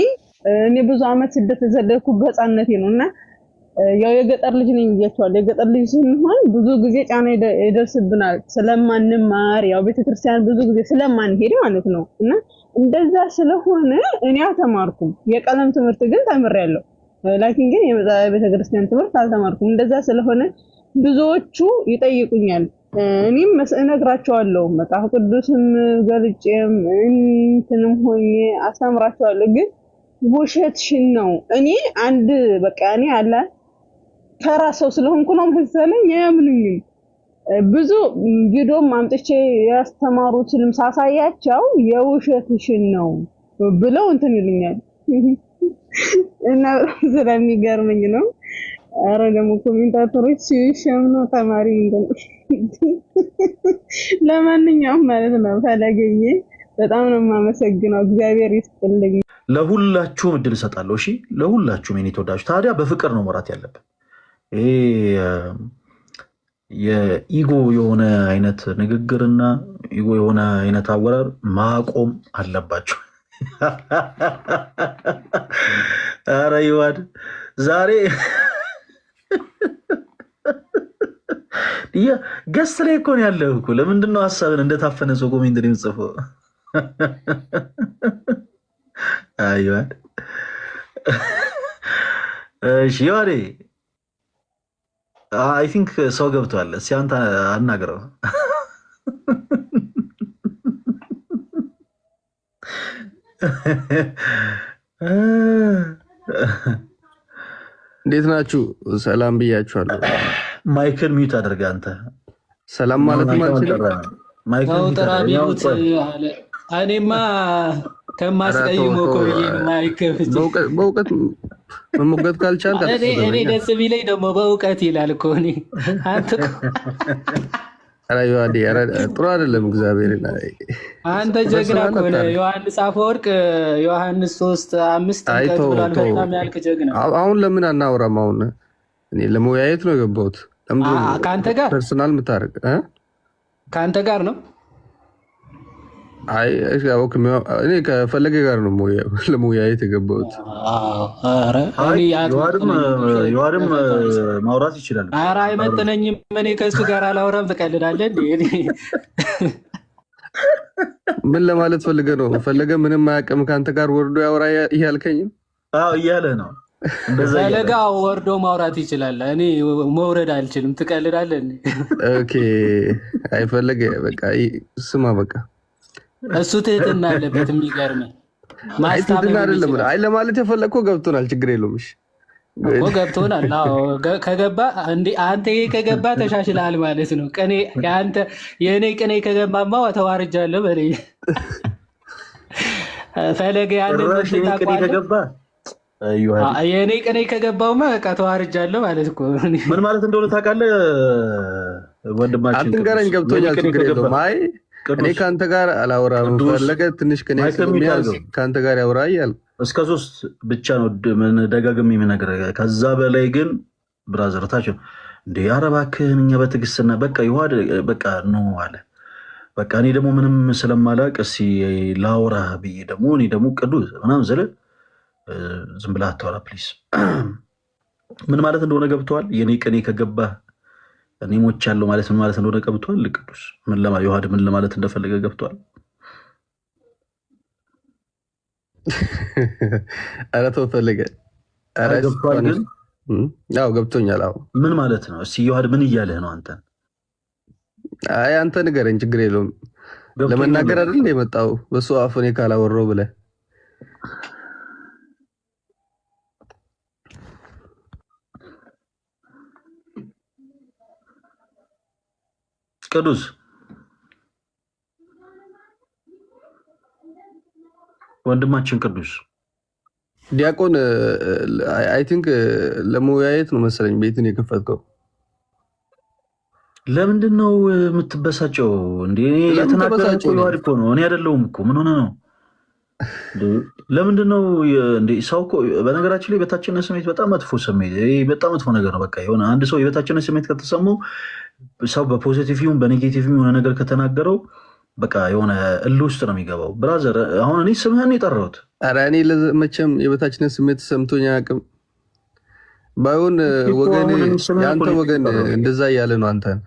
S1: ብዙ አመት ስደት ተዘለልኩ በህፃንነቴ ነውና ያው የገጠር ልጅ ነኝ ብያቸዋለሁ። የገጠር ልጅ ስንሆን ብዙ ጊዜ ጫና ይደርስብናል ስለማንማር፣ ያው ቤተክርስቲያን ብዙ ጊዜ ስለማንሄድ ማለት ነው። እና እንደዛ ስለሆነ እኔ አልተማርኩም። የቀለም ትምህርት ግን ተምሬያለሁ። ላኪን ግን የቤተክርስቲያን ትምህርት አልተማርኩም። እንደዛ ስለሆነ ብዙዎቹ ይጠይቁኛል፣ እኔም እነግራቸዋለሁ። መጽሐፍ ቅዱስም ገልጬም እንትንም ሆኜ አስተምራቸዋለሁ። ግን ውሸትሽን ነው። እኔ አለ ተራ ሰው ስለሆንኩ ነው መሰለኝ አያምኑኝም። ብዙ ቪዲዮም አምጥቼ ያስተማሩትንም ሳሳያቸው የውሸትሽን ነው ብለው እንትን ይሉኛል እና ስለሚገርመኝ ነው። አረ ደግሞ ኮሜንታተሮች ሲሸምኑ ተማሪ እንደው ለማንኛውም ማለት ነው ፈለገኝ በጣም ነው የማመሰግነው። እግዚአብሔር ይስጥልኝ።
S2: ለሁላችሁም እድል እሰጣለሁ። እሺ ለሁላችሁም የኔ ተወዳጆች፣ ታዲያ በፍቅር ነው መራት ያለብን። ይሄ የኢጎ የሆነ አይነት ንግግርና ኢጎ የሆነ አይነት አወራር ማቆም አለባቸው። ኧረ ይዋድ ዛሬ ገስ ላይ እኮ ነው ያለው እኮ። ለምንድን ነው ሀሳብን እንደታፈነ ሰው ኮሜንት ነው የምጽፈው? አይዋድ እሺ፣ ይዋዴ አይ ቲንክ ሰው ገብቷል። እስኪ አንተ አናግረው።
S4: እንዴት ናችሁ? ሰላም ብያችኋለሁ።
S2: ማይክል ሚዩት አድርጋ አንተ
S4: ሰላም ማለት ማለት
S3: ማይክል ጥራ ቢሉት አለ። እኔማ ከማስቀይሞ ቆይ ማይክል
S4: በእውቀት መሞገት ካልቻል
S3: እኔ ደስ ቢለኝ ደግሞ በእውቀት ይላል እኮ እኔ አንተ
S4: ጥሩ አይደለም። እግዚአብሔር
S3: አንተ ጀግና ከሆነ ዮሐንስ አፈወርቅ ዮሐንስ 3:5 ብሏል። በጣም ያልክ ጀግና።
S4: አሁን ለምን አናወራም? አሁን እኔ ለመወያየት ነው የገባሁት።
S3: ከአንተ ጋር
S4: ፐርሰናል የምታደርግ
S3: ከአንተ ጋር ነው?
S4: አይ እኔ ከፈለገ ጋር ነው ለመወያየት የገባሁት።
S2: ዮሐድም ማውራት ይችላል።
S3: ኧረ አይመጥነኝም። እኔ ከእሱ ጋር አላወራም። ትቀልዳለህ እንዴ?
S4: ምን ለማለት ፈልገ ነው? ፈለገ ምንም አያውቅም ከአንተ ጋር ወርዶ ያወራ እያልከኝም
S2: እያለ ነው።
S3: ፈለጋ ወርዶ ማውራት ይችላል። እኔ መውረድ አልችልም። ትቀልዳለህ እንዴ?
S4: ኦኬ አይፈለገ በቃ ስማ በቃ
S3: እሱ ትህትና አለበት። የሚገርምህ
S4: ትህትና አይደለም። አይ ለማለት የፈለግኮ ገብቶናል። ችግር የለውም። እሺ
S3: እኮ ገብቶናል። ከገባ አንተ ከገባ ተሻሽለሃል ማለት ነው። የእኔ ቅኔ ከገባማ ተዋርጃለሁ በለኝ። ፈለገ የእኔ ቅኔ ከገባውማ በቃ ተዋርጃለሁ ማለት እኮ።
S2: ምን ማለት እንደሆነ ታውቃለህ ወንድማችን?
S4: አትንገረኝ። ገብቶኛል። ችግር የለውም። አይ እኔ ከአንተ ጋር አላወራም። ፈለገ ትንሽ ከአንተ ጋር ያውራ እያል
S2: እስከ 3 ብቻ ነው ደጋግሜ የምነግርህ። ከዛ በላይ ግን ብራዘር ታቸው እንደ ኧረ እባክህን እኛ በትዕግስትና በቃ ይዋድ በቃ ነው አለ። በቃ እኔ ደግሞ ምንም ስለማላውቅ እስኪ ላውራ ብዬ ደግሞ እኔ ደግሞ ቅዱስ ምናምን ስልህ ዝም ብለህ አታወራ ፕሊዝ። ምን ማለት እንደሆነ ገብተዋል? የኔ ቅኔ ከገባህ እኔ ሞቻለሁ ማለት ምን ማለት እንደሆነ ገብቷል? ቅዱስ ዮሐድ ምን ለማለት እንደፈለገ ገብቷል?
S4: ኧረ ተው ፈለገ።
S2: ገብቷል ግን
S4: ያው ገብቶኛል። አዎ
S2: ምን ማለት ነው? እስኪ ዮሐድ ምን እያለህ ነው አንተን?
S4: አይ አንተ ንገረኝ። ችግር የለውም። ለመናገር አይደል እንደ የመጣው በሱ አፍ እኔ ካላወራሁ ብለህ
S2: ቅዱስ ወንድማችን ቅዱስ
S4: ዲያቆን አይ ቲንክ ለመወያየት ነው መሰለኝ ቤትን የከፈትከው።
S2: ለምንድን ነው የምትበሳጨው? እንደ የተናገረው ይዋድ እኮ ነው። እኔ አይደለሁም እኮ። ምን ሆነ ነው? ለምንድን ነው እንደ ሰው እኮ በነገራችን ላይ የበታችነት ስሜት በጣም መጥፎ ስሜት፣ በጣም መጥፎ ነገር ነው። በቃ የሆነ አንድ ሰው የበታችነት ስሜት ከተሰማው ሰው በፖዚቲቭ ይሁን በኔጌቲቭ የሆነ ነገር ከተናገረው በቃ የሆነ እልህ ውስጥ ነው የሚገባው። ብራዘር አሁን እኔ ስምህን የጠራሁት
S4: ኧረ እኔ መቼም የበታችነት ስሜት ተሰምቶኝ አያውቅም። ባይሆን ወገን የአንተ ወገን እንደዛ እያለ ነው አንተን።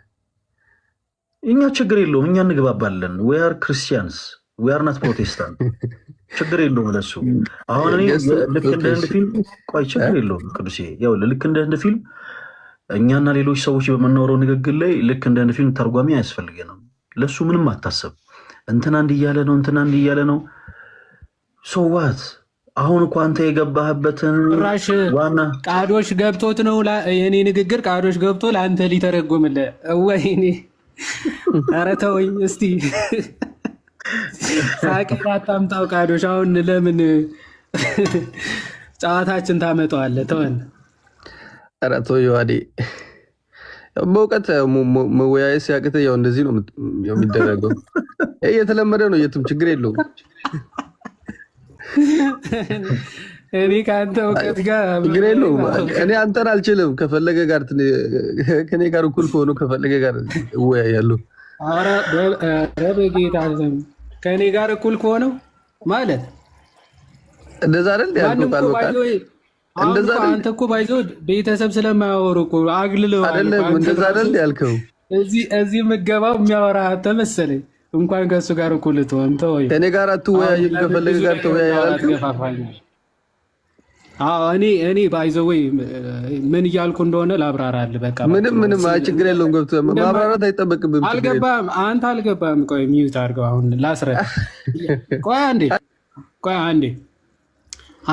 S2: እኛ ችግር የለውም፣ እኛ እንግባባለን። ዊ አር ክርስቲያንስ ዊ አር ናት ፕሮቴስታንት። ችግር የለውም ለሱ። አሁን እኔ ልክ እንደ ህንድ ፊልም ቆይ ችግር የለውም ቅዱሴ፣ ያው ልክ እንደ ህንድ ፊልም እኛና ሌሎች ሰዎች በምናወራው ንግግር ላይ ልክ እንደ ህንድ ፊልም ተርጓሚ አያስፈልገንም። ለሱ ምንም አታሰብ። እንትና እንዲህ እያለ ነው፣ እንትና እንዲህ እያለ ነው። ሶዋት አሁን እኮ አንተ የገባህበትን
S3: ራሽ ዋና ቃዶች ገብቶት ነው የኔ ንግግር ቃዶች ገብቶ ለአንተ ሊተረጎምልህ። ወይኔ ኧረ ተወኝ እስቲ ሳቄን አታምጣው ቃዶች። አሁን ለምን ጨዋታችን ታመጣዋለህ? ተወን።
S4: ኧረ ተው ዮሐዴ፣ በእውቀት መወያየት ሲያቅትህ ያው እንደዚህ ነው የሚደረገው። የተለመደ ነው የትም፣ ችግር የለውም።
S3: እኔ ከአንተ እውቀት ጋር
S4: ችግር የለውም። እኔ አንተን አልችልም። ከፈለገ ጋር ከኔ ጋር እኩል ከሆኑ ከፈለገ ጋር እወያያለሁ።
S3: ኧረ በጌታ ከእኔ ጋር እኩል ከሆነው ማለት
S4: እንደዛ አይደል ያልኩህ ቃል በቃል እንደዛ አይደል?
S3: አንተ እኮ ባይዘው ቤተሰብ ስለማያወሩ እኮ አግልለው
S4: አይደለም እንደዛ አይደል ያልከው?
S3: እዚህ ምገባው የሚያወራ አንተ መሰለኝ። እንኳን ከእሱ ጋር እኮ ልትሆን ተወው።
S4: ከእኔ ጋር አትወያይም፣ ከፈለገ ጋር ተወያይ ያልከው።
S3: እኔ ባይዘው ምን እያልኩ እንደሆነ ላብራራልህ። በቃ
S4: ምንም ችግር የለውም። ገብቶሃል? ማብራራት አይጠበቅብህም።
S3: አልገባህም? አንተ አልገባህም። ቆይ ሚዩት አድርገው። አሁን ላስረዳህ። ቆይ አንዴ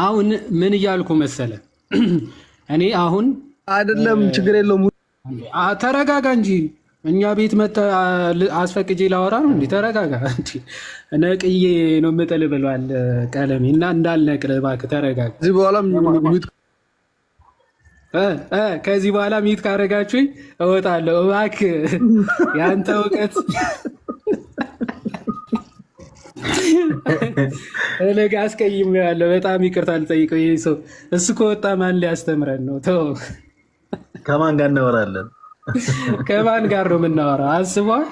S3: አሁን ምን እያልኩ መሰለ? እኔ አሁን
S4: አይደለም ችግር የለውም።
S3: ተረጋጋ እንጂ እኛ ቤት መተህ አስፈቅጄ ላወራ ነው እንዴ? ተረጋጋ እንጂ ነቅዬ ነው የምጥልህ ብሏል ቀለሜ እና እንዳልነቅልህ እባክህ ተረጋጋ። ከዚህ በኋላ ሚት ካረጋችሁኝ እወጣለሁ። እባክህ የአንተ እውቀት እለጋ አስቀይሜዋለሁ። በጣም ይቅርታ ልጠይቀው። ይሄ ሰው እሱ ከወጣ ማን ሊያስተምረን ነው? ተው።
S2: ከማን ጋር እናወራለን?
S3: ከማን ጋር ነው የምናወራው? አስበዋል?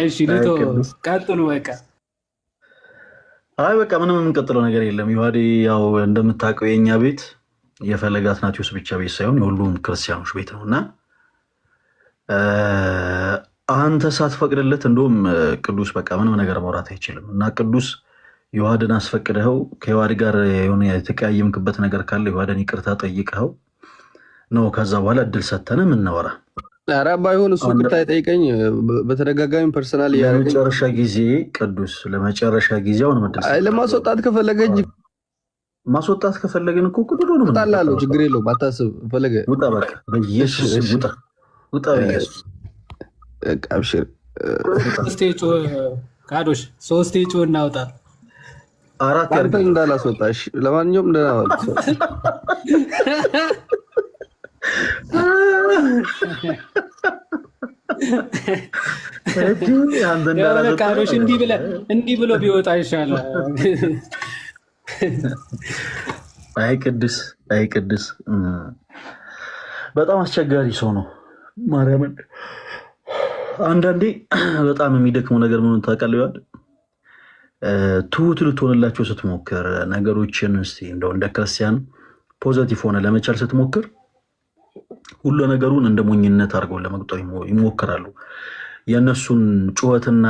S3: እሺ ልቶ ቀጥሉ። በቃ
S2: አይ በቃ ምንም የምንቀጥለው ነገር የለም። ዮሐዴ ያው እንደምታውቀው የእኛ ቤት የፈለገ አትናቴዎስ ብቻ ቤት ሳይሆን የሁሉም ክርስቲያኖች ቤት ነው እና አንተ ሳትፈቅድለት እንደውም ቅዱስ በቃ ምንም ነገር ማውራት አይችልም እና ቅዱስ ዮሐድን አስፈቅደኸው ከዮሐድ ጋር የሆነ የተቀያየምክበት ነገር ካለ ዮሐድን ይቅርታ ጠይቀኸው ነው ከዛ በኋላ እድል ሰተን የምናወራ።
S4: ኧረ ባይሆን እሱ ይቅርታ ይጠይቀኝ። በተደጋጋሚ ፐርሰናል
S2: ለመጨረሻ ጊዜ ቅዱስ ለመጨረሻ ጊዜ አሁን መድረስ
S4: ለማስወጣት ከፈለገ እንጂ
S2: ማስወጣት ከፈለገን እኮ ቁጥሩ ነው
S4: ጣላለሁ። ችግር የለውም አታስብ። ፈለገ
S2: ውጣ በቃ በኢየሱስ ውጣ በኢየሱስ
S4: አብሽር።
S3: ካዶሽ ሶስቴ ጮህ እናውጣ።
S2: አራት
S4: አንተ እንዳላስወጣሽ። ለማንኛውም እንደናወጣ
S3: ካዶሽ እንዲህ ብሎ ቢወጣ ይሻላል።
S2: አይ ቅዱስ በጣም አስቸጋሪ ሰው ነው። ማርያምን አንዳንዴ በጣም የሚደክመው ነገር ምን ታውቃለህ? ትሁት ልትሆንላቸው ስትሞክር ነገሮችን እስኪ እንደው እንደ ክርስቲያን ፖዘቲቭ ሆነ ለመቻል ስትሞክር ሁሉ ነገሩን እንደ ሞኝነት አድርገው ለመቁጠር ይሞክራሉ። የእነሱን ጩኸትና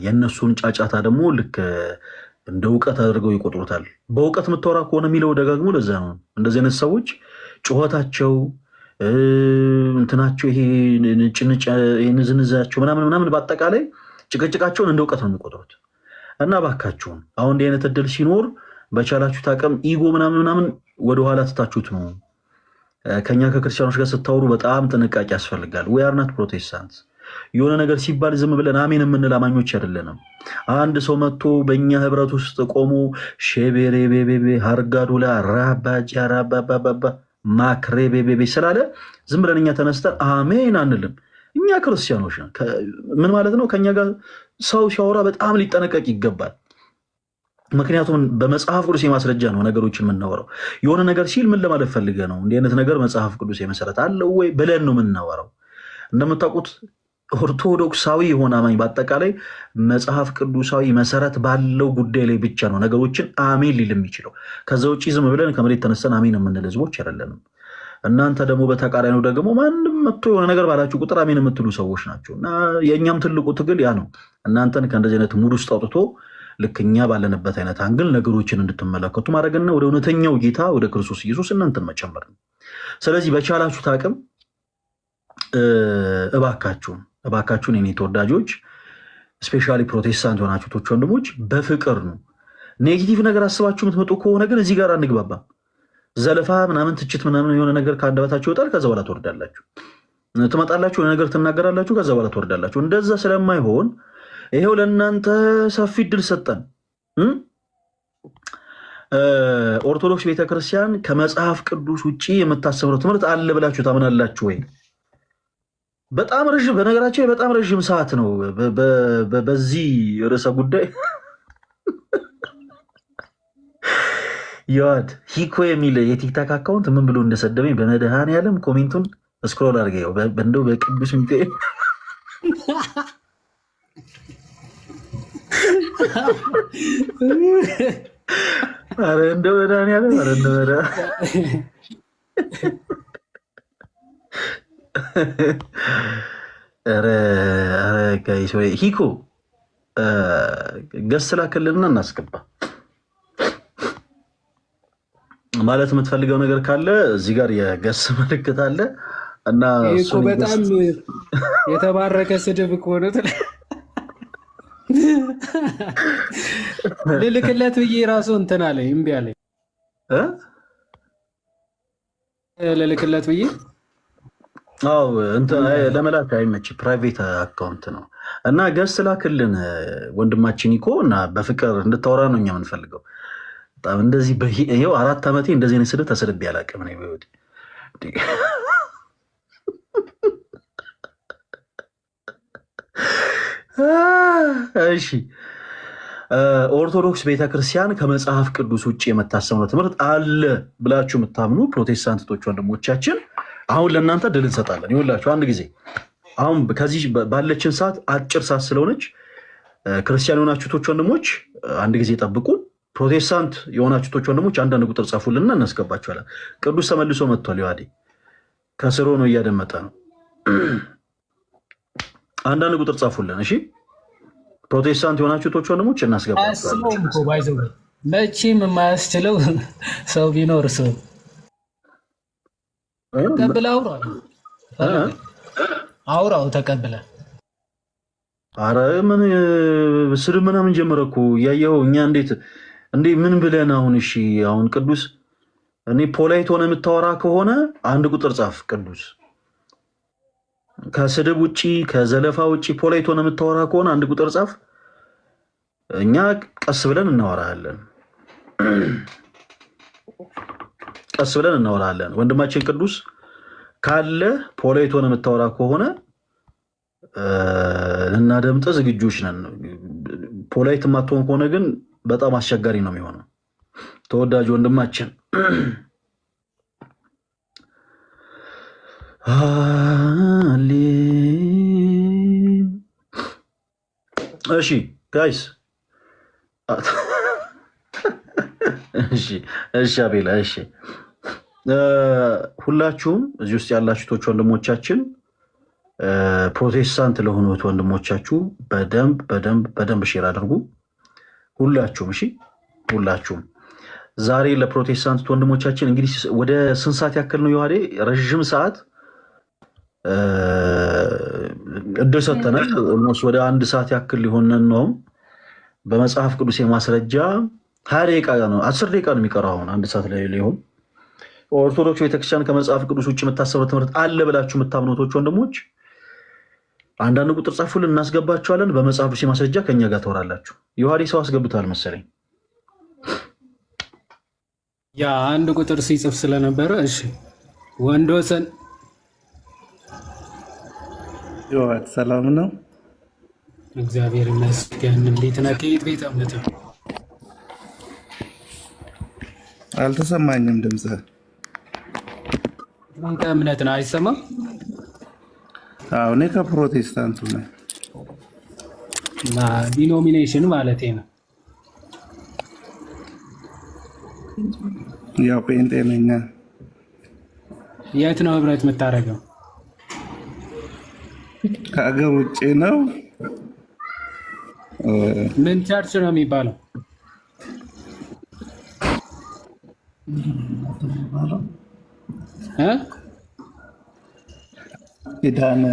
S2: የእነሱን ጫጫታ ደግሞ ልክ እንደ እውቀት አድርገው ይቆጥሩታል። በእውቀት የምታወራ ከሆነ የሚለው ደጋግሞ ለዛ ነው። እንደዚህ አይነት ሰዎች ጩኸታቸው እንትናቸው ይሄ ንጭንጭ ንዝንዛቸው ምናምን በአጠቃላይ ጭቅጭቃቸውን እንደ እውቀት ነው የሚቆጥሩት። እና ባካችሁን አሁን እንዲህ አይነት እድል ሲኖር በቻላችሁት አቅም ኢጎ ምናምን ወደኋላ ትታችሁት ነው። ከኛ ከክርስቲያኖች ጋር ስታወሩ በጣም ጥንቃቄ ያስፈልጋል። ዊ አር ናት ፕሮቴስታንት። የሆነ ነገር ሲባል ዝም ብለን አሜን የምንል አማኞች አይደለንም። አንድ ሰው መጥቶ በእኛ ህብረት ውስጥ ቆሞ ሼቤሬቤቤቤ ሃርጋዱላ ራባጃ ራባባባ ማክሬ ቤቤቤ ስላለ ዝም ብለን እኛ ተነስተን አሜን አንልም። እኛ ክርስቲያኖች ነን። ምን ማለት ነው? ከኛ ጋር ሰው ሲያወራ በጣም ሊጠነቀቅ ይገባል። ምክንያቱም በመጽሐፍ ቅዱስ የማስረጃ ነው ነገሮችን የምናወራው። የሆነ ነገር ሲል ምን ለማለት ፈልገ ነው? እንዲህ አይነት ነገር መጽሐፍ ቅዱስ የመሰረት አለው ወይ ብለን ነው የምናወራው። እንደምታውቁት ኦርቶዶክሳዊ የሆነ አማኝ በአጠቃላይ መጽሐፍ ቅዱሳዊ መሰረት ባለው ጉዳይ ላይ ብቻ ነው ነገሮችን አሜን ሊል የሚችለው። ከዛ ውጭ ዝም ብለን ከመሬት ተነስተን አሜን የምንል ህዝቦች አይደለንም። እናንተ ደግሞ በተቃራኒው ደግሞ ማንም መጥቶ የሆነ ነገር ባላችሁ ቁጥር አሜን የምትሉ ሰዎች ናቸው። እና የእኛም ትልቁ ትግል ያ ነው። እናንተን ከእንደዚህ አይነት ሙድ ውስጥ አውጥቶ ልክ እኛ ባለንበት አይነት አንግል ነገሮችን እንድትመለከቱ ማድረግና ወደ እውነተኛው ጌታ ወደ ክርስቶስ ኢየሱስ እናንተን መጨመር ነው። ስለዚህ በቻላችሁት አቅም እባካችሁን የኔ ተወዳጆች ስፔሻሊ ፕሮቴስታንት የሆናችሁቶች ወንድሞች በፍቅር ነው። ኔጌቲቭ ነገር አስባችሁ የምትመጡ ከሆነ ግን እዚህ ጋር አንግባባም። ዘለፋ ምናምን ትችት ምናምን የሆነ ነገር ከአንደበታችሁ ይወጣል። ከዛ በኋላ ትወርዳላችሁ፣ ትመጣላችሁ፣ ነገር ትናገራላችሁ፣ ከዛ በኋላ ትወርዳላችሁ። እንደዛ ስለማይሆን ይሄው ለእናንተ ሰፊ እድል ሰጠን። ኦርቶዶክስ ቤተክርስቲያን ከመጽሐፍ ቅዱስ ውጭ የምታስተምረው ትምህርት አለ ብላችሁ ታምናላችሁ ወይ? በጣም ረዥም በነገራቸው በጣም ረዥም ሰዓት ነው በዚህ ርዕሰ ጉዳይ ዮሐድ ሂኮ የሚል የቲክታክ አካውንት ምን ብሎ እንደሰደበኝ በመድኃኔዓለም ኮሜንቱን ስክሮል አድርገው በእንደው በቅዱስ ሚካኤል ኧረ እንደው መድኃኒዓለም ኧረ እንደው ኧረ ጋይስ ወይ ሂኮ ገስ ላክልንና እናስገባ። ማለት የምትፈልገው ነገር ካለ እዚህ ጋር የገስ ምልክት አለ እና
S3: እኮ በጣም የተባረከ ስድብ እኮ ነው። ልልክለት ብዬ ራሱ እንትን አለኝ እምቢ አለኝ። ልልክለት ብዬ
S2: ለመላክ አይመች፣ ፕራይቬት አካውንት ነው እና ገስ ላክልን ወንድማችን ይኮ እና በፍቅር እንድታወራ ነው እኛ የምንፈልገው። በጣም እንደዚህ ይኸው 4 ዓመቴ እንደዚህ አይነት ስድብ ተሰድቤ አላውቅም ነው በህይወቴ። እሺ ኦርቶዶክስ ቤተክርስቲያን ከመጽሐፍ ቅዱስ ውጭ የምታስተምረው ትምህርት አለ ብላችሁ የምታምኑ ፕሮቴስታንቶች ወንድሞቻችን አሁን ለእናንተ ድል እንሰጣለን። ይኸውላችሁ አንድ ጊዜ አሁን ከዚህ ባለችን ሰዓት አጭር ሰዓት ስለሆነች ክርስቲያን የሆናችሁቶች ወንድሞች አንድ ጊዜ ጠብቁ። ፕሮቴስታንት የሆናችሁቶች ወንድሞች አንዳንድ ቁጥር ጻፉልንና እናስገባችኋለን። ቅዱስ ተመልሶ መጥቷል። ይዋዴ ከስሮ ነው እያደመጠ ነው። አንዳንድ ቁጥር ጻፉልን። እሺ ፕሮቴስታንት የሆናችሁቶች ወንድሞች እናስገባችኋለን።
S3: መቼም የማያስችለው ሰው ቢኖር ሰው ተቀብለ አውራው ተቀብለ።
S2: አረ ምን ስድብ ምናምን ጀመረ እኮ እያየኸው። እኛ እንዴት ምን ብለን አሁን? እሺ አሁን ቅዱስ እኔ ፖላይት ሆነ የምታወራ ከሆነ አንድ ቁጥር ጻፍ። ቅዱስ ከስድብ ውጭ ከዘለፋ ውጭ ፖላይት ሆነ የምታወራ ከሆነ አንድ ቁጥር ጻፍ። እኛ ቀስ ብለን እናወራለን፣ ቀስ ብለን እናወራለን። ወንድማችን ቅዱስ ካለ ፖላይት ሆነ የምታወራ ከሆነ ልናደምጥ ዝግጆች ነን። ፖላይት የማትሆን ከሆነ ግን በጣም አስቸጋሪ ነው የሚሆነው። ተወዳጅ ወንድማችን እሺ ጋይስ እሺ አቤላ እሺ ሁላችሁም እዚህ ውስጥ ያላችሁቶች ወንድሞቻችን ፕሮቴስታንት ለሆኑት ወንድሞቻችሁ በደንብ ሼር አድርጉ። ሁላችሁም እሺ ሁላችሁም ዛሬ ለፕሮቴስታንት ወንድሞቻችን እንግዲህ ወደ ስንት ሰዓት ያክል ነው የዋዴ ረዥም ሰዓት እድል ሰጥተናል። ወደ 1 ሰዓት ያክል ሊሆነን ነው። በመጽሐፍ ቅዱስ የማስረጃ 20 ደቂቃ ነው 10 ደቂቃ ነው የሚቀረው አሁን 1 ሰዓት ላይ ሊሆን። ኦርቶዶክስ ቤተክርስቲያን ከመጽሐፍ ቅዱስ ውጭ የምታስተምረው ትምህርት አለ ብላችሁ የምታምኑቶች ወንድሞች አንዳንድ ቁጥር ጻፉልን፣ እናስገባችኋለን። በመጽሐፍ ቅዱስ የማስረጃ ከኛ ጋር ተወራላችሁ። ዮሐዴ ሰው አስገብቷል መሰለኝ
S3: ያ አንድ ቁጥር ሲጽፍ ስለነበረ። እሺ ወንዶሰን
S5: ዮሐድ ሰላም ነው?
S3: እግዚአብሔር ይመስገን። እንዴት ነህ? ከየት ቤተ እምነት?
S5: አልተሰማኝም ድምፅህ።
S3: ከእምነት ነው አይሰማም?
S5: አዎ እኔ ከፕሮቴስታንቱ ነኝ።
S3: ዲኖሚኔሽን ማለት ነው።
S5: ያው ጴንጤ ነኝ።
S3: የት ነው ህብረት የምታደርገው?
S5: ከሀገር ውጭ ነው።
S3: ምን ቸርች ነው የሚባለው?
S5: ኪዳነ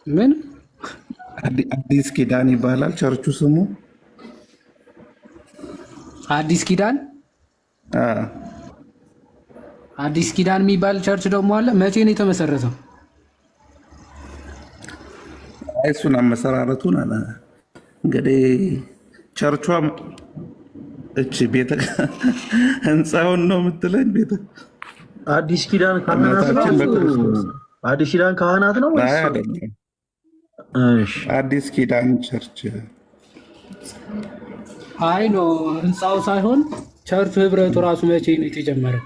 S3: ምን
S5: አዲስ ኪዳን ይባላል ቸርቹ ስሙ።
S3: አዲስ ኪዳን አዲስ ኪዳን የሚባል ቸርች ደግሞ አለ። መቼ ነው የተመሰረተው?
S5: እሱን አመሰራረቱን አለ እንግዲህ ቸርቿ እቺ ቤተ ህንፃውን ነው የምትለኝ? ቤተ
S2: አዲስ ኪዳን ካህናት ነው ወይስ
S5: አይደለም? አዲስ ኪዳን ቸርች
S3: አይ ነው ህንፃው ሳይሆን ቸርቹ ህብረቱ ራሱ መቼ ነው የተጀመረው?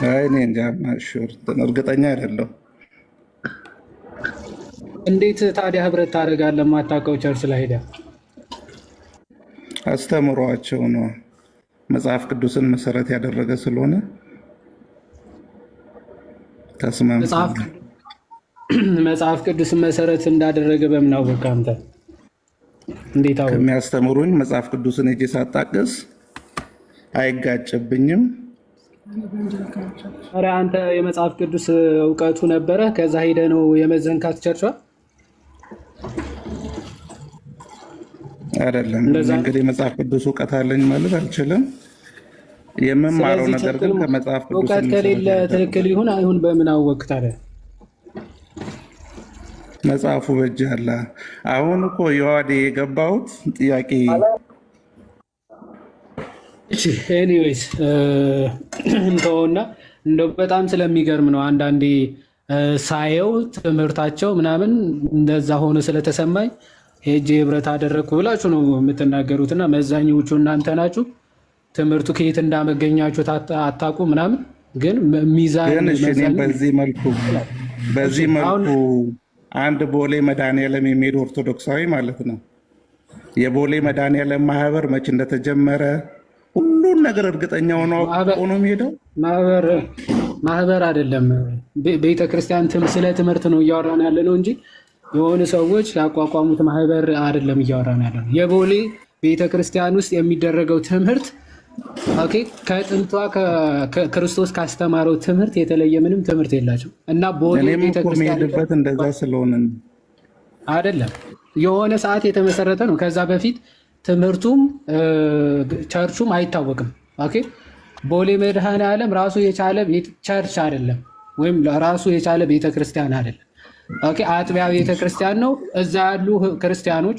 S5: አይ እኔ እንጃ ማሹር እርግጠኛ አይደለሁ።
S3: እንዴት ታዲያ ህብረት ታደርጋለህ? የማታውቀው ቸርች ላይ ሄደህ
S5: አስተምሯቸው ነው መጽሐፍ ቅዱስን መሰረት ያደረገ ስለሆነ ተስማምተናል።
S3: መጽሐፍ ቅዱስን መሰረት እንዳደረገ በምን አወቅ አንተ? እንዴት አወቅ?
S5: ከሚያስተምሩኝ መጽሐፍ ቅዱስን እጄ ሳጣቅስ አይጋጭብኝም።
S3: ኧረ አንተ የመጽሐፍ ቅዱስ እውቀቱ ነበረ፣ ከዛ ሄደ ነው የመዘንካት ቸርቿ
S5: አይደለም። እንግዲህ መጽሐፍ ቅዱስ እውቀት አለኝ ማለት አልችልም። የምማረው ነገር ግን ከመጽሐፍ ቅዱስ
S3: እውቀት ከሌለ ትክክል ይሁን አይሁን በምን አወቅ ታዲያ?
S5: መጽሐፉ በእጅ አለ። አሁን እኮ የዋዴ የገባሁት ጥያቄ
S3: እሺ ኤኒዌይስ እንተውና እንደው በጣም ስለሚገርም ነው አንዳንዴ ሳየው ትምህርታቸው ምናምን እንደዛ ሆኖ ስለተሰማኝ ሄጄ ህብረት አደረግኩ ብላችሁ ነው የምትናገሩትና መዛኞቹ እናንተ ናችሁ። ትምህርቱ ከየት እንዳመገኛችሁ አታውቁ ምናምን፣ ግን ሚዛን
S5: በዚህ መልኩ አንድ ቦሌ መድኃኔዓለም የሚሄድ ኦርቶዶክሳዊ ማለት ነው የቦሌ መድኃኔዓለም ማህበር መቼ እንደተጀመረ ሁሉን ነገር እርግጠኛ ሆኖ የሚሄደው
S3: ማህበር አይደለም፣ ቤተክርስቲያን ስለ ትምህርት ነው እያወራን ያለ ነው እንጂ የሆኑ ሰዎች ያቋቋሙት ማህበር አይደለም እያወራን ያለ ነው። የቦሌ ቤተክርስቲያን ውስጥ የሚደረገው ትምህርት ኦኬ ከጥንቷ ክርስቶስ ካስተማረው ትምህርት የተለየ ምንም ትምህርት የላቸው እና ቦሌ ቤተክርስቲያን
S5: እንደዛ ስለሆነ
S3: አይደለም የሆነ ሰዓት የተመሰረተ ነው። ከዛ በፊት ትምህርቱም ቸርቹም አይታወቅም። ኦኬ ቦሌ መድኃኔዓለም ራሱ የቻለ ቸርች አይደለም፣ ወይም ራሱ የቻለ ቤተክርስቲያን አይደለም። ኦኬ አጥቢያ ቤተክርስቲያን ነው። እዛ ያሉ ክርስቲያኖች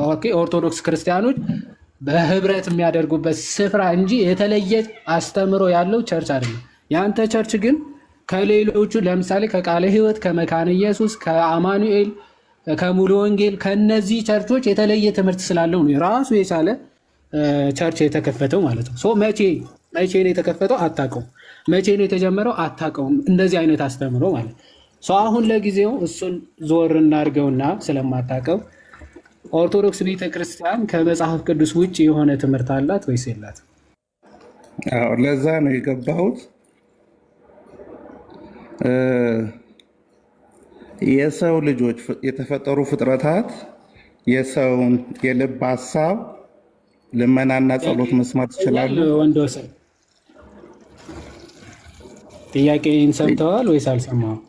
S3: ኦኬ ኦርቶዶክስ ክርስቲያኖች በህብረት የሚያደርጉበት ስፍራ እንጂ የተለየ አስተምሮ ያለው ቸርች አይደለም። ያንተ ቸርች ግን ከሌሎቹ ለምሳሌ ከቃለ ሕይወት፣ ከመካነ ኢየሱስ፣ ከአማኑኤል፣ ከሙሉ ወንጌል ከነዚህ ቸርቾች የተለየ ትምህርት ስላለው ነው ራሱ የቻለ ቸርች የተከፈተው ማለት ነው። መቼ ነው የተከፈተው አታውቀውም። መቼ ነው የተጀመረው አታውቀውም። እንደዚህ አይነት አስተምሮ ማለት ነው። አሁን ለጊዜው እሱን ዞር እናድርገውና ስለማታውቀው ኦርቶዶክስ ቤተክርስቲያን ከመጽሐፍ ቅዱስ ውጭ የሆነ ትምህርት አላት ወይስ የላትም?
S5: ለዛ ነው የገባሁት። የሰው ልጆች የተፈጠሩ ፍጥረታት የሰውን የልብ ሀሳብ ልመናና ጸሎት መስማት ይችላሉ።
S3: ወንድወሰን ጥያቄን ሰምተዋል ወይስ አልሰማሁም?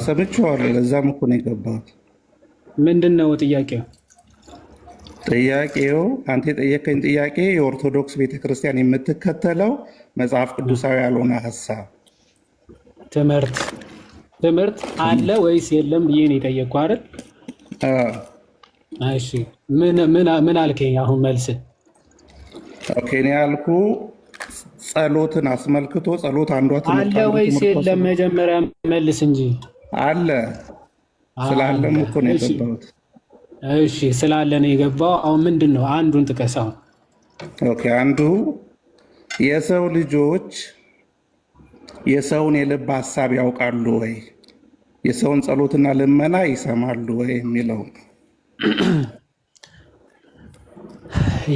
S5: ሰምቼዋለሁ። ለዛም እኮ ነው የገባሁት።
S3: ምንድን ነው ጥያቄው?
S5: ጥያቄው አንተ የጠየቀኝ ጥያቄ የኦርቶዶክስ ቤተክርስቲያን የምትከተለው መጽሐፍ ቅዱሳዊ ያልሆነ ሀሳብ ትምህርት አለ ወይስ የለም ብዬ ነው የጠየቅኩህ አይደል? እሺ ምን አልከኝ? አሁን መልስ ኦኬ ነው ያልኩህ። ጸሎትን አስመልክቶ ጸሎት አንዷ ትምህርት
S3: አለ ወይስ የለም? መጀመሪያ መልስ እንጂ።
S5: አለ ስላለም እኮ ነው የገባሁት።
S3: እሺ ስላለ ነው የገባው። አሁን ምንድን ነው አንዱን ጥቀሳው።
S5: ኦኬ አንዱ የሰው ልጆች የሰውን የልብ ሀሳብ ያውቃሉ ወይ፣ የሰውን ጸሎትና ልመና ይሰማሉ ወይ የሚለው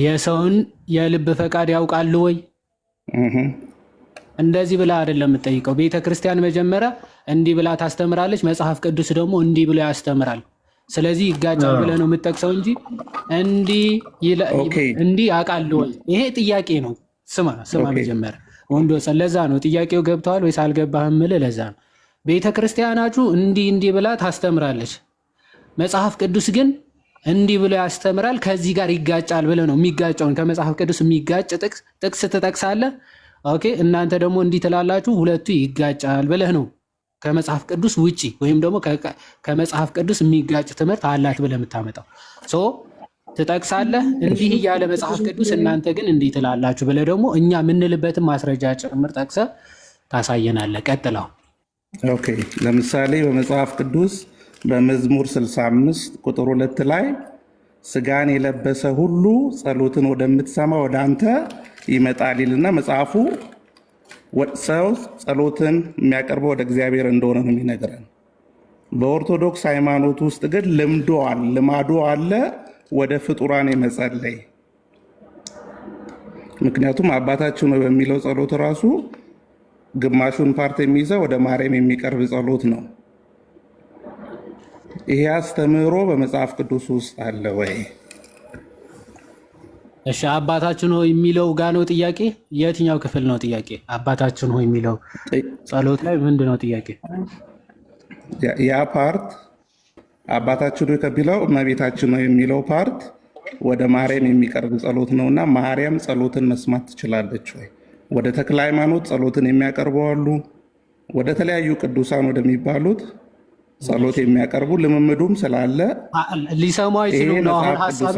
S3: የሰውን የልብ ፈቃድ ያውቃሉ ወይ? እንደዚህ ብላ አይደለም የምጠይቀው። ቤተክርስቲያን መጀመሪያ እንዲህ ብላ ታስተምራለች፣ መጽሐፍ ቅዱስ ደግሞ እንዲህ ብሎ ያስተምራል። ስለዚህ ይጋጫል ብለህ ነው የምጠቅሰው እንጂ እንዲህ ያውቃሉ ወይ? ይሄ ጥያቄ ነው። ስማ መጀመሪያ ወንድወሰን፣ ለዛ ነው ጥያቄው ገብተዋል ወይስ አልገባህም የምልህ ለዛ ነው። ቤተክርስቲያናችሁ እንዲህ ብላ ታስተምራለች፣ መጽሐፍ ቅዱስ ግን እንዲህ ብሎ ያስተምራል፣ ከዚህ ጋር ይጋጫል ብለህ ነው የሚጋጨውን ከመጽሐፍ ቅዱስ የሚጋጭ ጥቅስ ትጠቅሳለህ። ኦኬ እናንተ ደግሞ እንዲህ ትላላችሁ፣ ሁለቱ ይጋጫል ብለህ ነው ከመጽሐፍ ቅዱስ ውጪ ወይም ደግሞ ከመጽሐፍ ቅዱስ የሚጋጭ ትምህርት አላት ብለህ የምታመጣው ትጠቅሳለህ። እንዲህ እያለ መጽሐፍ ቅዱስ እናንተ ግን እንዲህ ትላላችሁ ብለህ ደግሞ እኛ የምንልበትን ማስረጃ ጭምር ጠቅሰህ ታሳየናለህ። ቀጥለው።
S5: ኦኬ ለምሳሌ በመጽሐፍ ቅዱስ በመዝሙር 65 ቁጥር 2 ላይ ስጋን የለበሰ ሁሉ ጸሎትን ወደምትሰማ ወደ አንተ ይመጣል ይልና መጽሐፉ ሰው ጸሎትን የሚያቀርበው ወደ እግዚአብሔር እንደሆነ ነው የሚነግረን። በኦርቶዶክስ ሃይማኖት ውስጥ ግን ልማዱ አለ፣ ወደ ፍጡራን የመጸለይ ምክንያቱም አባታችን ሆይ በሚለው ጸሎት ራሱ ግማሹን ፓርት የሚይዘው ወደ ማርያም የሚቀርብ ጸሎት ነው። ይሄ አስተምህሮ በመጽሐፍ ቅዱስ ውስጥ አለ ወይ?
S3: እሺ አባታችን ሆይ የሚለው ጋር ነው ጥያቄ። የትኛው ክፍል ነው ጥያቄ? አባታችን ሆይ የሚለው ጸሎት ላይ ምንድን ነው ጥያቄ?
S5: ያ ፓርት አባታችን ሆይ ከሚለው እመቤታችን ሆይ የሚለው ፓርት ወደ ማርያም የሚቀርብ ጸሎት ነውና ማርያም ጸሎትን መስማት ትችላለች ወይ? ወደ ተክለ ሃይማኖት ጸሎትን የሚያቀርቡ አሉ። ወደ ተለያዩ ቅዱሳን ወደሚባሉት ጸሎት የሚያቀርቡ ልምምዱም ስላለ
S3: ሊሰሙ አይችሉም ነው አሁን ሀሳብ